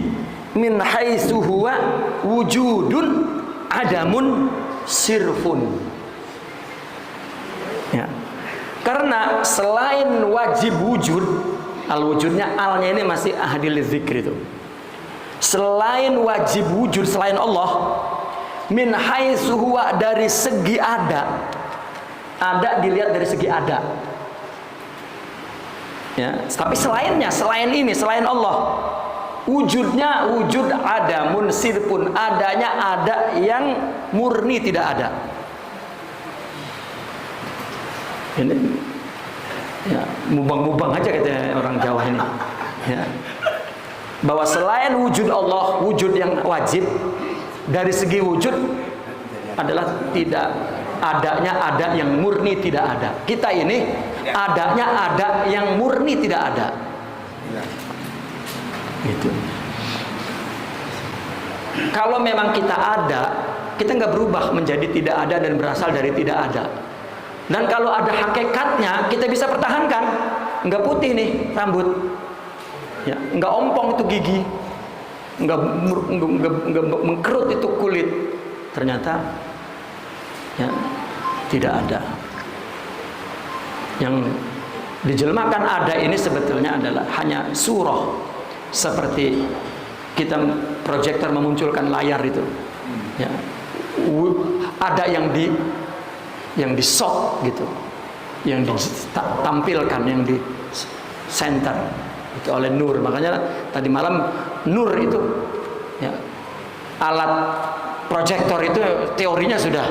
min haitsu huwa wujudun adamun sirfun. Ya. Karena selain wajib wujud, al-wujudnya alnya ini masih ahadil zikr itu. Selain wajib wujud selain Allah, min haitsu huwa dari segi ada. Ada dilihat dari segi ada. Ya, tapi selainnya, selain ini, selain Allah, wujudnya wujud adamun sirfun, adanya ada yang murni tidak ada. Ini ya, mubang-mubang aja kata orang Jawa ini. Ya. Bahwa selain wujud Allah, wujud yang wajib, dari segi wujud adalah tidak adanya ada yang murni tidak ada. Kita ini adanya ada yang murni tidak ada. Gitu. Kalau memang kita ada, kita nggak berubah menjadi tidak ada dan berasal dari tidak ada. Dan kalau ada hakikatnya, kita bisa pertahankan. Nggak putih nih rambut, ya, nggak ompong itu gigi, nggak mengkerut itu kulit. Ternyata, ya, tidak ada. Yang dijelmakan ada ini sebetulnya adalah hanya surah, seperti kita proyektor memunculkan layar itu. Ya. Ada yang di shot gitu, yang ditampilkan, yang di center itu oleh nur. Makanya tadi malam nur itu, ya, alat proyektor itu teorinya sudah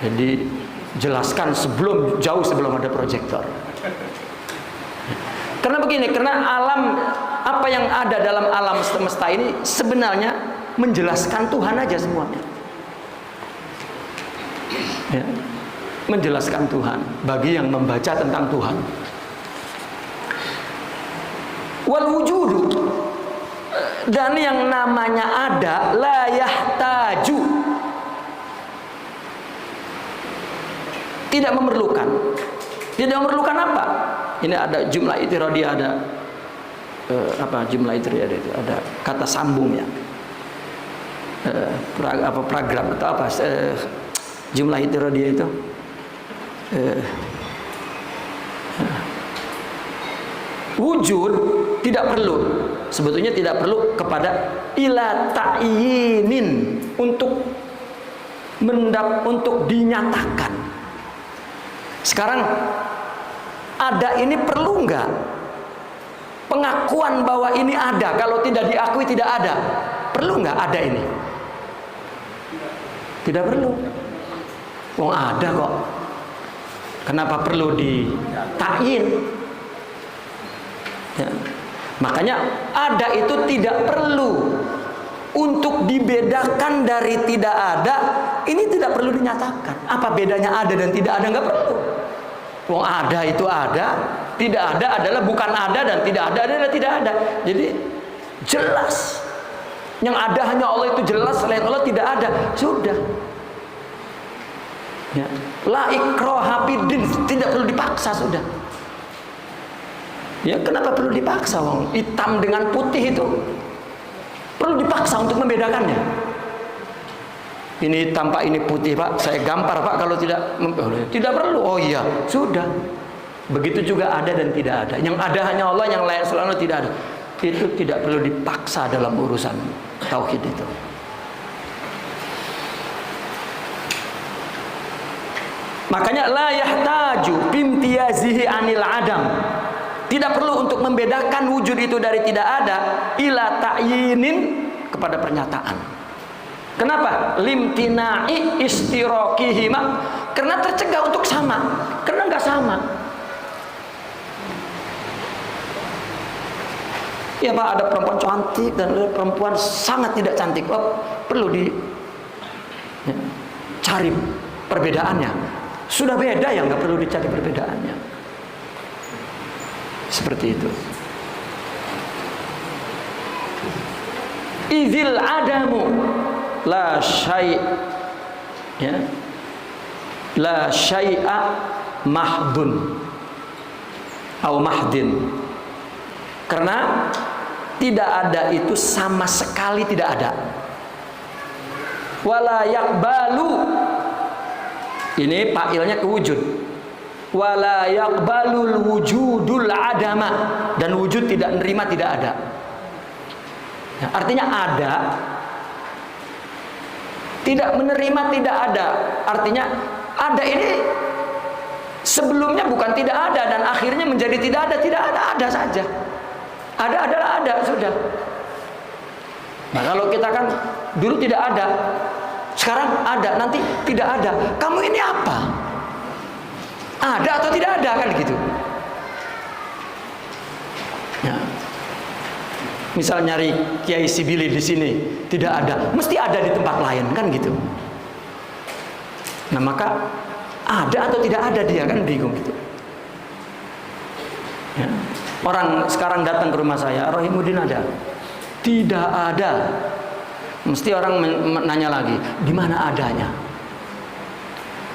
dijelaskan jauh sebelum ada proyektor. Karena begini, karena alam, apa yang ada dalam alam semesta ini sebenarnya menjelaskan Tuhan aja semuanya. Ya, menjelaskan Tuhan bagi yang membaca tentang Tuhan. Wal wujudu, dan yang namanya ada, la yahtaju, tidak memerlukan. Tidak memerlukan apa? Ini ada jumlah itiradi, ada apa jumlah itiradi itu? Ada kata sambungnya. Paragraf atau apa? Jumlah itiradi itu. Wujud tidak perlu. Sebetulnya tidak perlu kepada ila ta'yinin, untuk dinyatakan. Sekarang ada ini perlu nggak? Pengakuan bahwa ini ada, kalau tidak diakui tidak ada. Perlu nggak ada ini? Tidak perlu. Wong ada kok. Kenapa perlu ditakyin? Ya. Makanya ada itu tidak perlu untuk dibedakan dari tidak ada. Ini tidak perlu dinyatakan. Apa bedanya ada dan tidak ada? Nggak perlu. Wong ada itu ada, tidak ada adalah bukan ada, dan tidak ada adalah tidak ada. Jadi jelas. Yang ada hanya Allah itu jelas, selain Allah tidak ada. Sudah. Ya. La ikraha fiddin, tidak perlu dipaksa, sudah. Ya, kenapa perlu dipaksa, wong? Hitam dengan putih itu perlu dipaksa untuk membedakannya. Ini hitam Pak, ini putih Pak, saya gampar Pak, kalau tidak perlu. Oh iya, sudah. Begitu juga ada dan tidak ada. Yang ada hanya Allah, yang lain selalu tidak ada. Itu tidak perlu dipaksa dalam urusan tauhid itu. Makanya la yahtaju bimtiyazihi anil adam. Tidak perlu untuk membedakan wujud itu dari tidak ada, ila ta'yinin, kepada pernyataan. Kenapa? Limtina'i istirokihima, karena tercegah untuk sama. Karena nggak sama. Ya Pak, ada perempuan cantik dan ada perempuan sangat tidak cantik. Oh, perlu cari perbedaannya. Sudah beda ya, nggak perlu dicari perbedaannya. Seperti itu. Idzil adamu la syai', ya, la syai'a mahdun atau mahdin. Karena tidak ada itu sama sekali tidak ada. Wala yaqbalu, ini fa'ilnya ke wujud. Wala yaqbalul wujudul adama, dan wujud tidak menerima tidak ada. Nah, artinya ada tidak menerima tidak ada. Artinya ada ini sebelumnya bukan tidak ada dan akhirnya menjadi tidak ada saja. Ada adalah ada, sudah. Nah, kalau kita kan dulu tidak ada, sekarang ada, nanti tidak ada. Kamu ini apa? Ada atau tidak ada, kan gitu. Ya. Misal nyari Kiai Sibili di sini tidak ada, mesti ada di tempat lain, kan gitu. Nah, maka ada atau tidak ada, dia kan bingung gitu. Ya. Orang sekarang datang ke rumah saya, Rohimuddin ada? Tidak ada. Mesti orang nanya lagi, di mana adanya?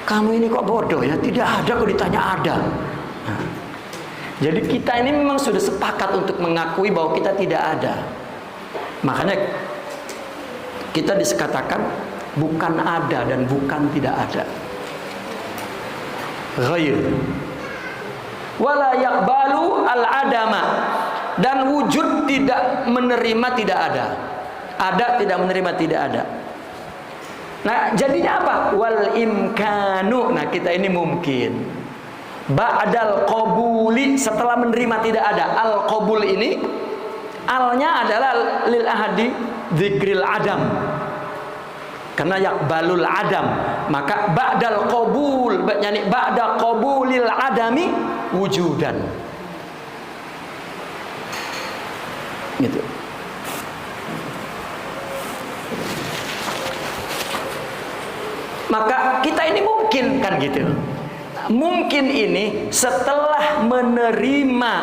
Kamu ini kok bodoh ya? Tidak ada kok ditanya ada. Nah, jadi kita ini memang sudah sepakat untuk mengakui bahwa kita tidak ada. Makanya kita dikatakan bukan ada dan bukan tidak ada. Ghair. Wala yaqbalu al-adama, dan wujud tidak menerima tidak ada. Ada tidak menerima tidak ada. Nah, jadinya apa? Wal imkanu. Nah, kita ini mungkin. Ba'dal qabuli, setelah menerima tidak ada. Al qabul ini alnya adalah lil ahadi dzikril adam. Karena yaqbalul adam, maka ba'dal qabul, yakni ba'da qabulil adami wujudan. Gitu. Maka kita ini mungkin kan gitu. Mungkin ini setelah menerima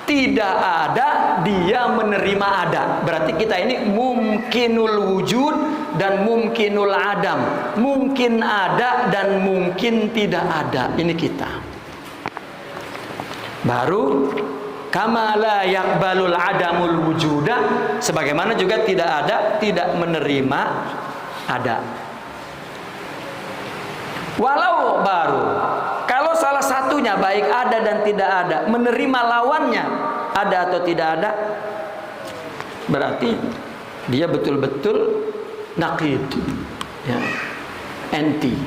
tidak ada, dia menerima ada. Berarti kita ini mungkinul wujud dan mungkinul adam. Mungkin ada dan mungkin tidak ada. Ini kita. Baru kama la yaqbalul adamul wujuda, sebagaimana juga tidak ada tidak menerima ada. Walau baru kalau salah satunya baik ada dan tidak ada menerima lawannya ada atau tidak ada, berarti dia betul-betul naqid, ya, anti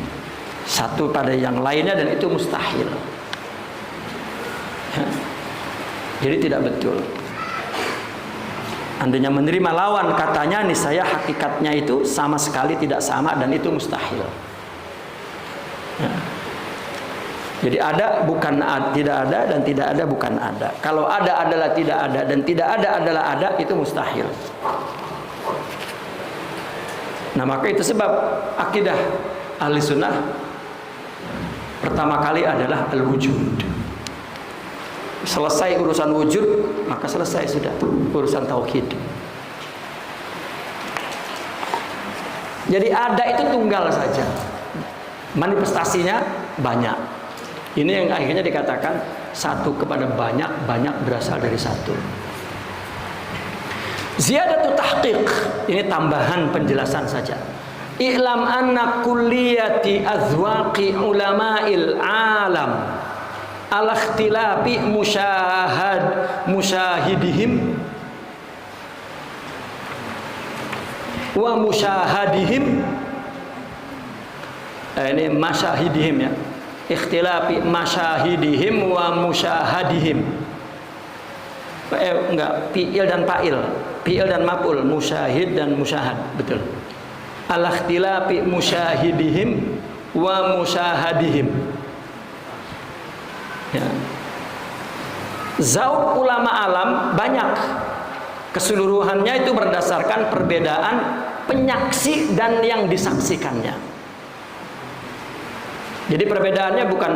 satu pada yang lainnya, dan itu mustahil, ya. Jadi tidak betul. Andainya menerima lawan katanya niscaya hakikatnya itu sama sekali tidak sama, dan itu mustahil. Ya. Jadi ada bukan tidak ada, dan tidak ada bukan ada. Kalau ada adalah tidak ada, dan tidak ada adalah ada, itu mustahil. Nah, maka itu sebab akidah ahli sunnah pertama kali adalah al-wujud. Selesai urusan wujud, maka selesai sudah urusan tauhid. Jadi ada itu tunggal saja, manifestasinya banyak. Ini yang akhirnya dikatakan satu kepada banyak, banyak berasal dari satu. Ziyadatu tahqiq, ini tambahan penjelasan saja. I'lam anna kulliyati azwaqi ulama'il alam ala ikhtilafi musyahidihim wa musyahadihim. Ini masyahidihim, ya. Ikhtilafi masyahidihim wa musyahadihim. Enggak, fi'il dan fa'il, fi'il dan maf'ul, musyahid dan musyahad, betul. Ala ikhtilafi musyahidihim wa musyahadihim. Ya. Zauq ulama alam banyak, keseluruhannya itu berdasarkan perbedaan penyaksi dan yang disaksikannya. Jadi perbedaannya bukan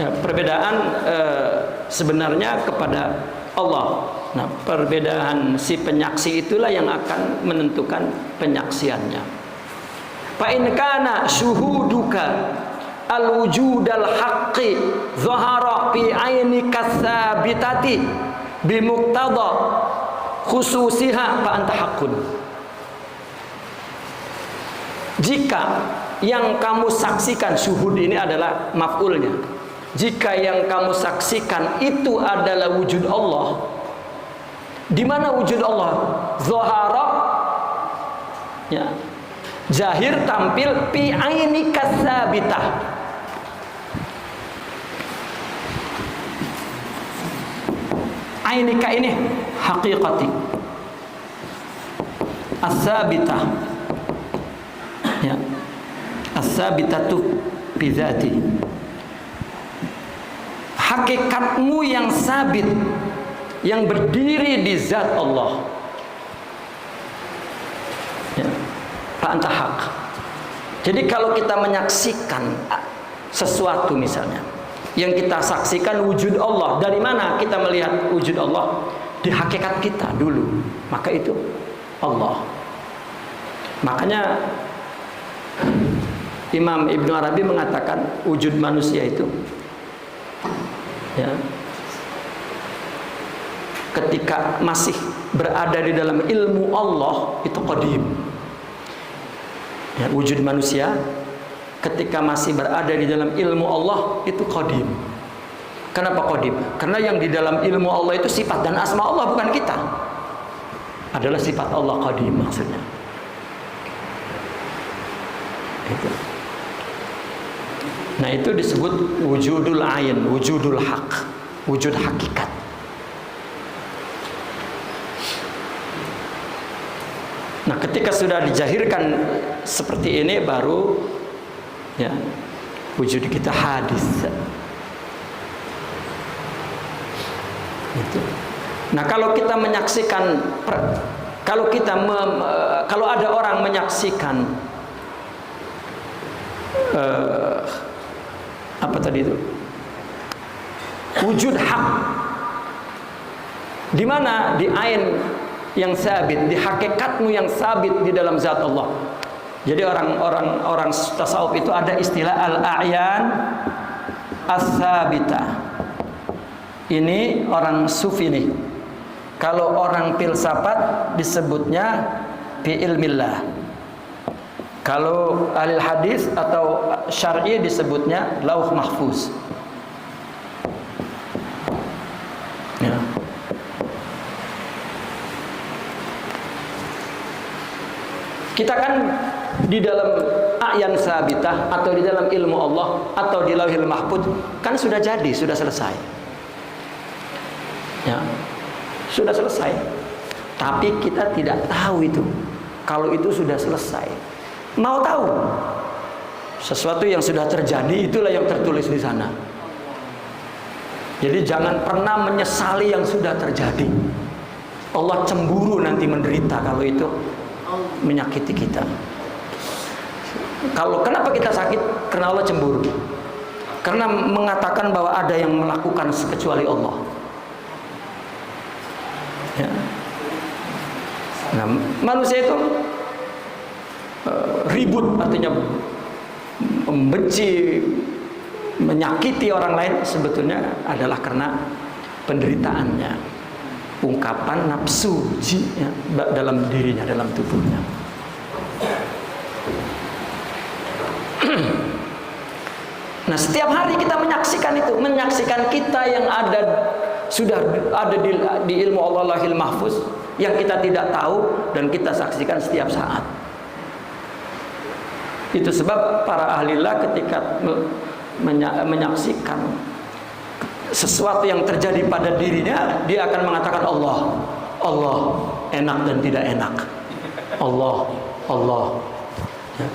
ya, perbedaan sebenarnya kepada Allah. Nah, perbedaan si penyaksi itulah yang akan menentukan penyaksiannya. Fa in kana syuhuduka al-wujud al-haqqi zahara fi ainika tsabitati bi muqtada khususiha fa anta haqqun. Jika yang kamu saksikan, syuhud ini adalah maf'ulnya, jika yang kamu saksikan itu adalah wujud Allah, di mana wujud Allah? Zahara, ya, zahir, tampil, fi ainika tsabitah. Ainika ini haqiqati, as-sabitah, ya, as-sabitatu bi dzati. Hakikatmu yang sabit, yang berdiri di zat Allah, ya, fa anta haq. Jadi kalau kita menyaksikan sesuatu misalnya, yang kita saksikan wujud Allah, dari mana kita melihat wujud Allah? Di hakikat kita dulu, maka itu Allah. Makanya Imam Ibnu Arabi mengatakan wujud manusia itu, ya, ketika masih berada di dalam ilmu Allah itu qadim. Ya, wujud manusia ketika masih berada di dalam ilmu Allah itu qadim. Kenapa qadim? Karena yang di dalam ilmu Allah itu sifat dan asma Allah, bukan kita. Adalah sifat Allah qadim maksudnya. Itu. Nah, itu disebut wujudul ain, wujudul haq, wujud hakikat. Nah, ketika sudah dijahirkan seperti ini, baru ya wujud kita hadis. Itu. Nah, kalau kita menyaksikan, kalau ada orang menyaksikan apa tadi itu, wujud hak, di mana? Di ain yang sabit, di hakikatmu yang sabit di dalam zat Allah. Jadi orang tasawuf itu ada istilah al-a'yan as-sabitah. Ini orang sufi nih. Kalau orang filsafat disebutnya bi ilmillah. Kalau ahli hadis atau syar'i disebutnya lauh mahfuz. Ya. Kita kan di dalam a'yan sabitah atau di dalam ilmu Allah atau di lauhil mahfuz kan sudah jadi, sudah selesai. Ya. Sudah selesai. Tapi kita tidak tahu itu. Kalau itu sudah selesai. Mau tahu? Sesuatu yang sudah terjadi itulah yang tertulis di sana. Jadi jangan pernah menyesali yang sudah terjadi. Allah cemburu nanti menderita kalau itu menyakiti kita. Kalau kenapa kita sakit? Karena Allah cemburu. Karena mengatakan bahwa ada yang melakukan kecuali Allah. Ya. Nah, manusia itu ribut, artinya membenci, menyakiti orang lain sebetulnya adalah karena penderitaannya, ungkapan nafsu ya, dalam dirinya, dalam tubuhnya. Nah, setiap hari kita menyaksikan itu, menyaksikan kita yang sudah ada di ilmu Allah lahil mahfuz yang kita tidak tahu dan kita saksikan setiap saat. Itu sebab para ahlilah ketika menyaksikan sesuatu yang terjadi pada dirinya, dia akan mengatakan Allah, Allah, enak dan tidak enak. Allah, Allah. Ya.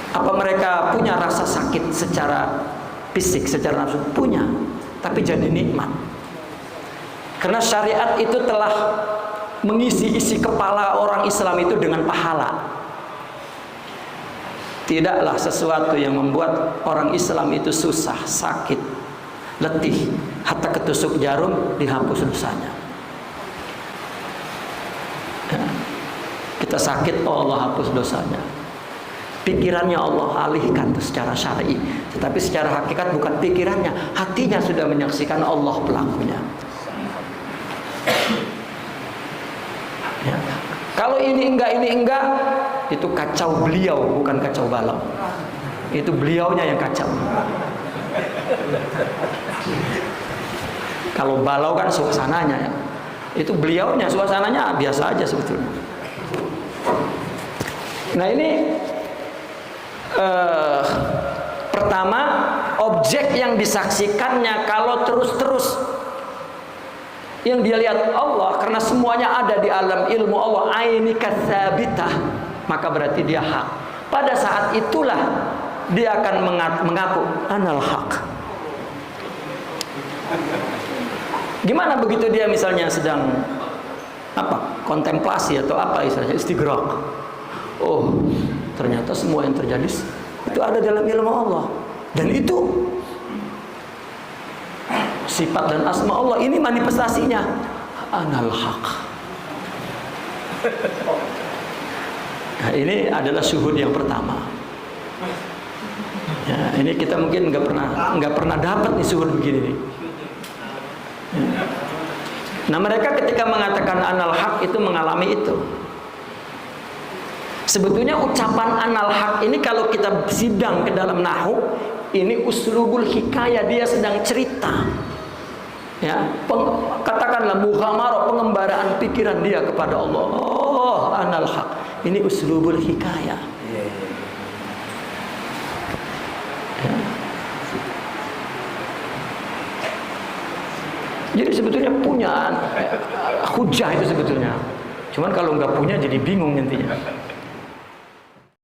Apa mereka punya rasa sakit secara fisik, secara nafsu? Punya, tapi jadi nikmat. Karena syariat itu telah mengisi isi kepala orang Islam itu dengan pahala. Tidaklah sesuatu yang membuat orang Islam itu susah, sakit, letih, hatta ketusuk jarum dihapus dosanya. Ya. Kita sakit, oh Allah hapus dosanya. Pikirannya Allah alihkan itu secara syar'i, tetapi secara hakikat bukan pikirannya, hatinya sudah menyaksikan Allah pelakunya. Ya. Kalau ini enggak, itu kacau beliau, bukan kacau balau. Itu beliaunya yang kacau. Kalau balau kan suasananya, ya. Itu beliaunya, suasananya biasa aja sebetulnya. Nah ini pertama, objek yang disaksikannya kalau terus-terus yang dia lihat Allah, karena semuanya ada di alam ilmu Allah, ainika tsabitah, maka berarti dia hak. Pada saat itulah dia akan mengaku anal hak. Gimana begitu dia misalnya sedang kontemplasi atau istilahnya istighraq. Oh, ternyata semua yang terjadi itu ada dalam ilmu Allah, dan itu sifat dan asma Allah, ini manifestasinya anal haq. Nah, ini adalah syuhud yang pertama. Ya, ini kita mungkin nggak pernah dapat nih syuhud begini nih. Ya. Nah, mereka ketika mengatakan anal haq itu mengalami itu. Sebetulnya ucapan anal haq ini kalau kita sidang ke dalam nahwu, ini uslubul hikayah, dia sedang cerita. Ya, katakanlah mughamarah, pengembaraan pikiran dia kepada Allah. Oh, anal haq. Ini uslubul hikayah. Ya. Jadi sebetulnya punya hujah itu sebetulnya. Cuman kalau nggak punya jadi bingung nantinya.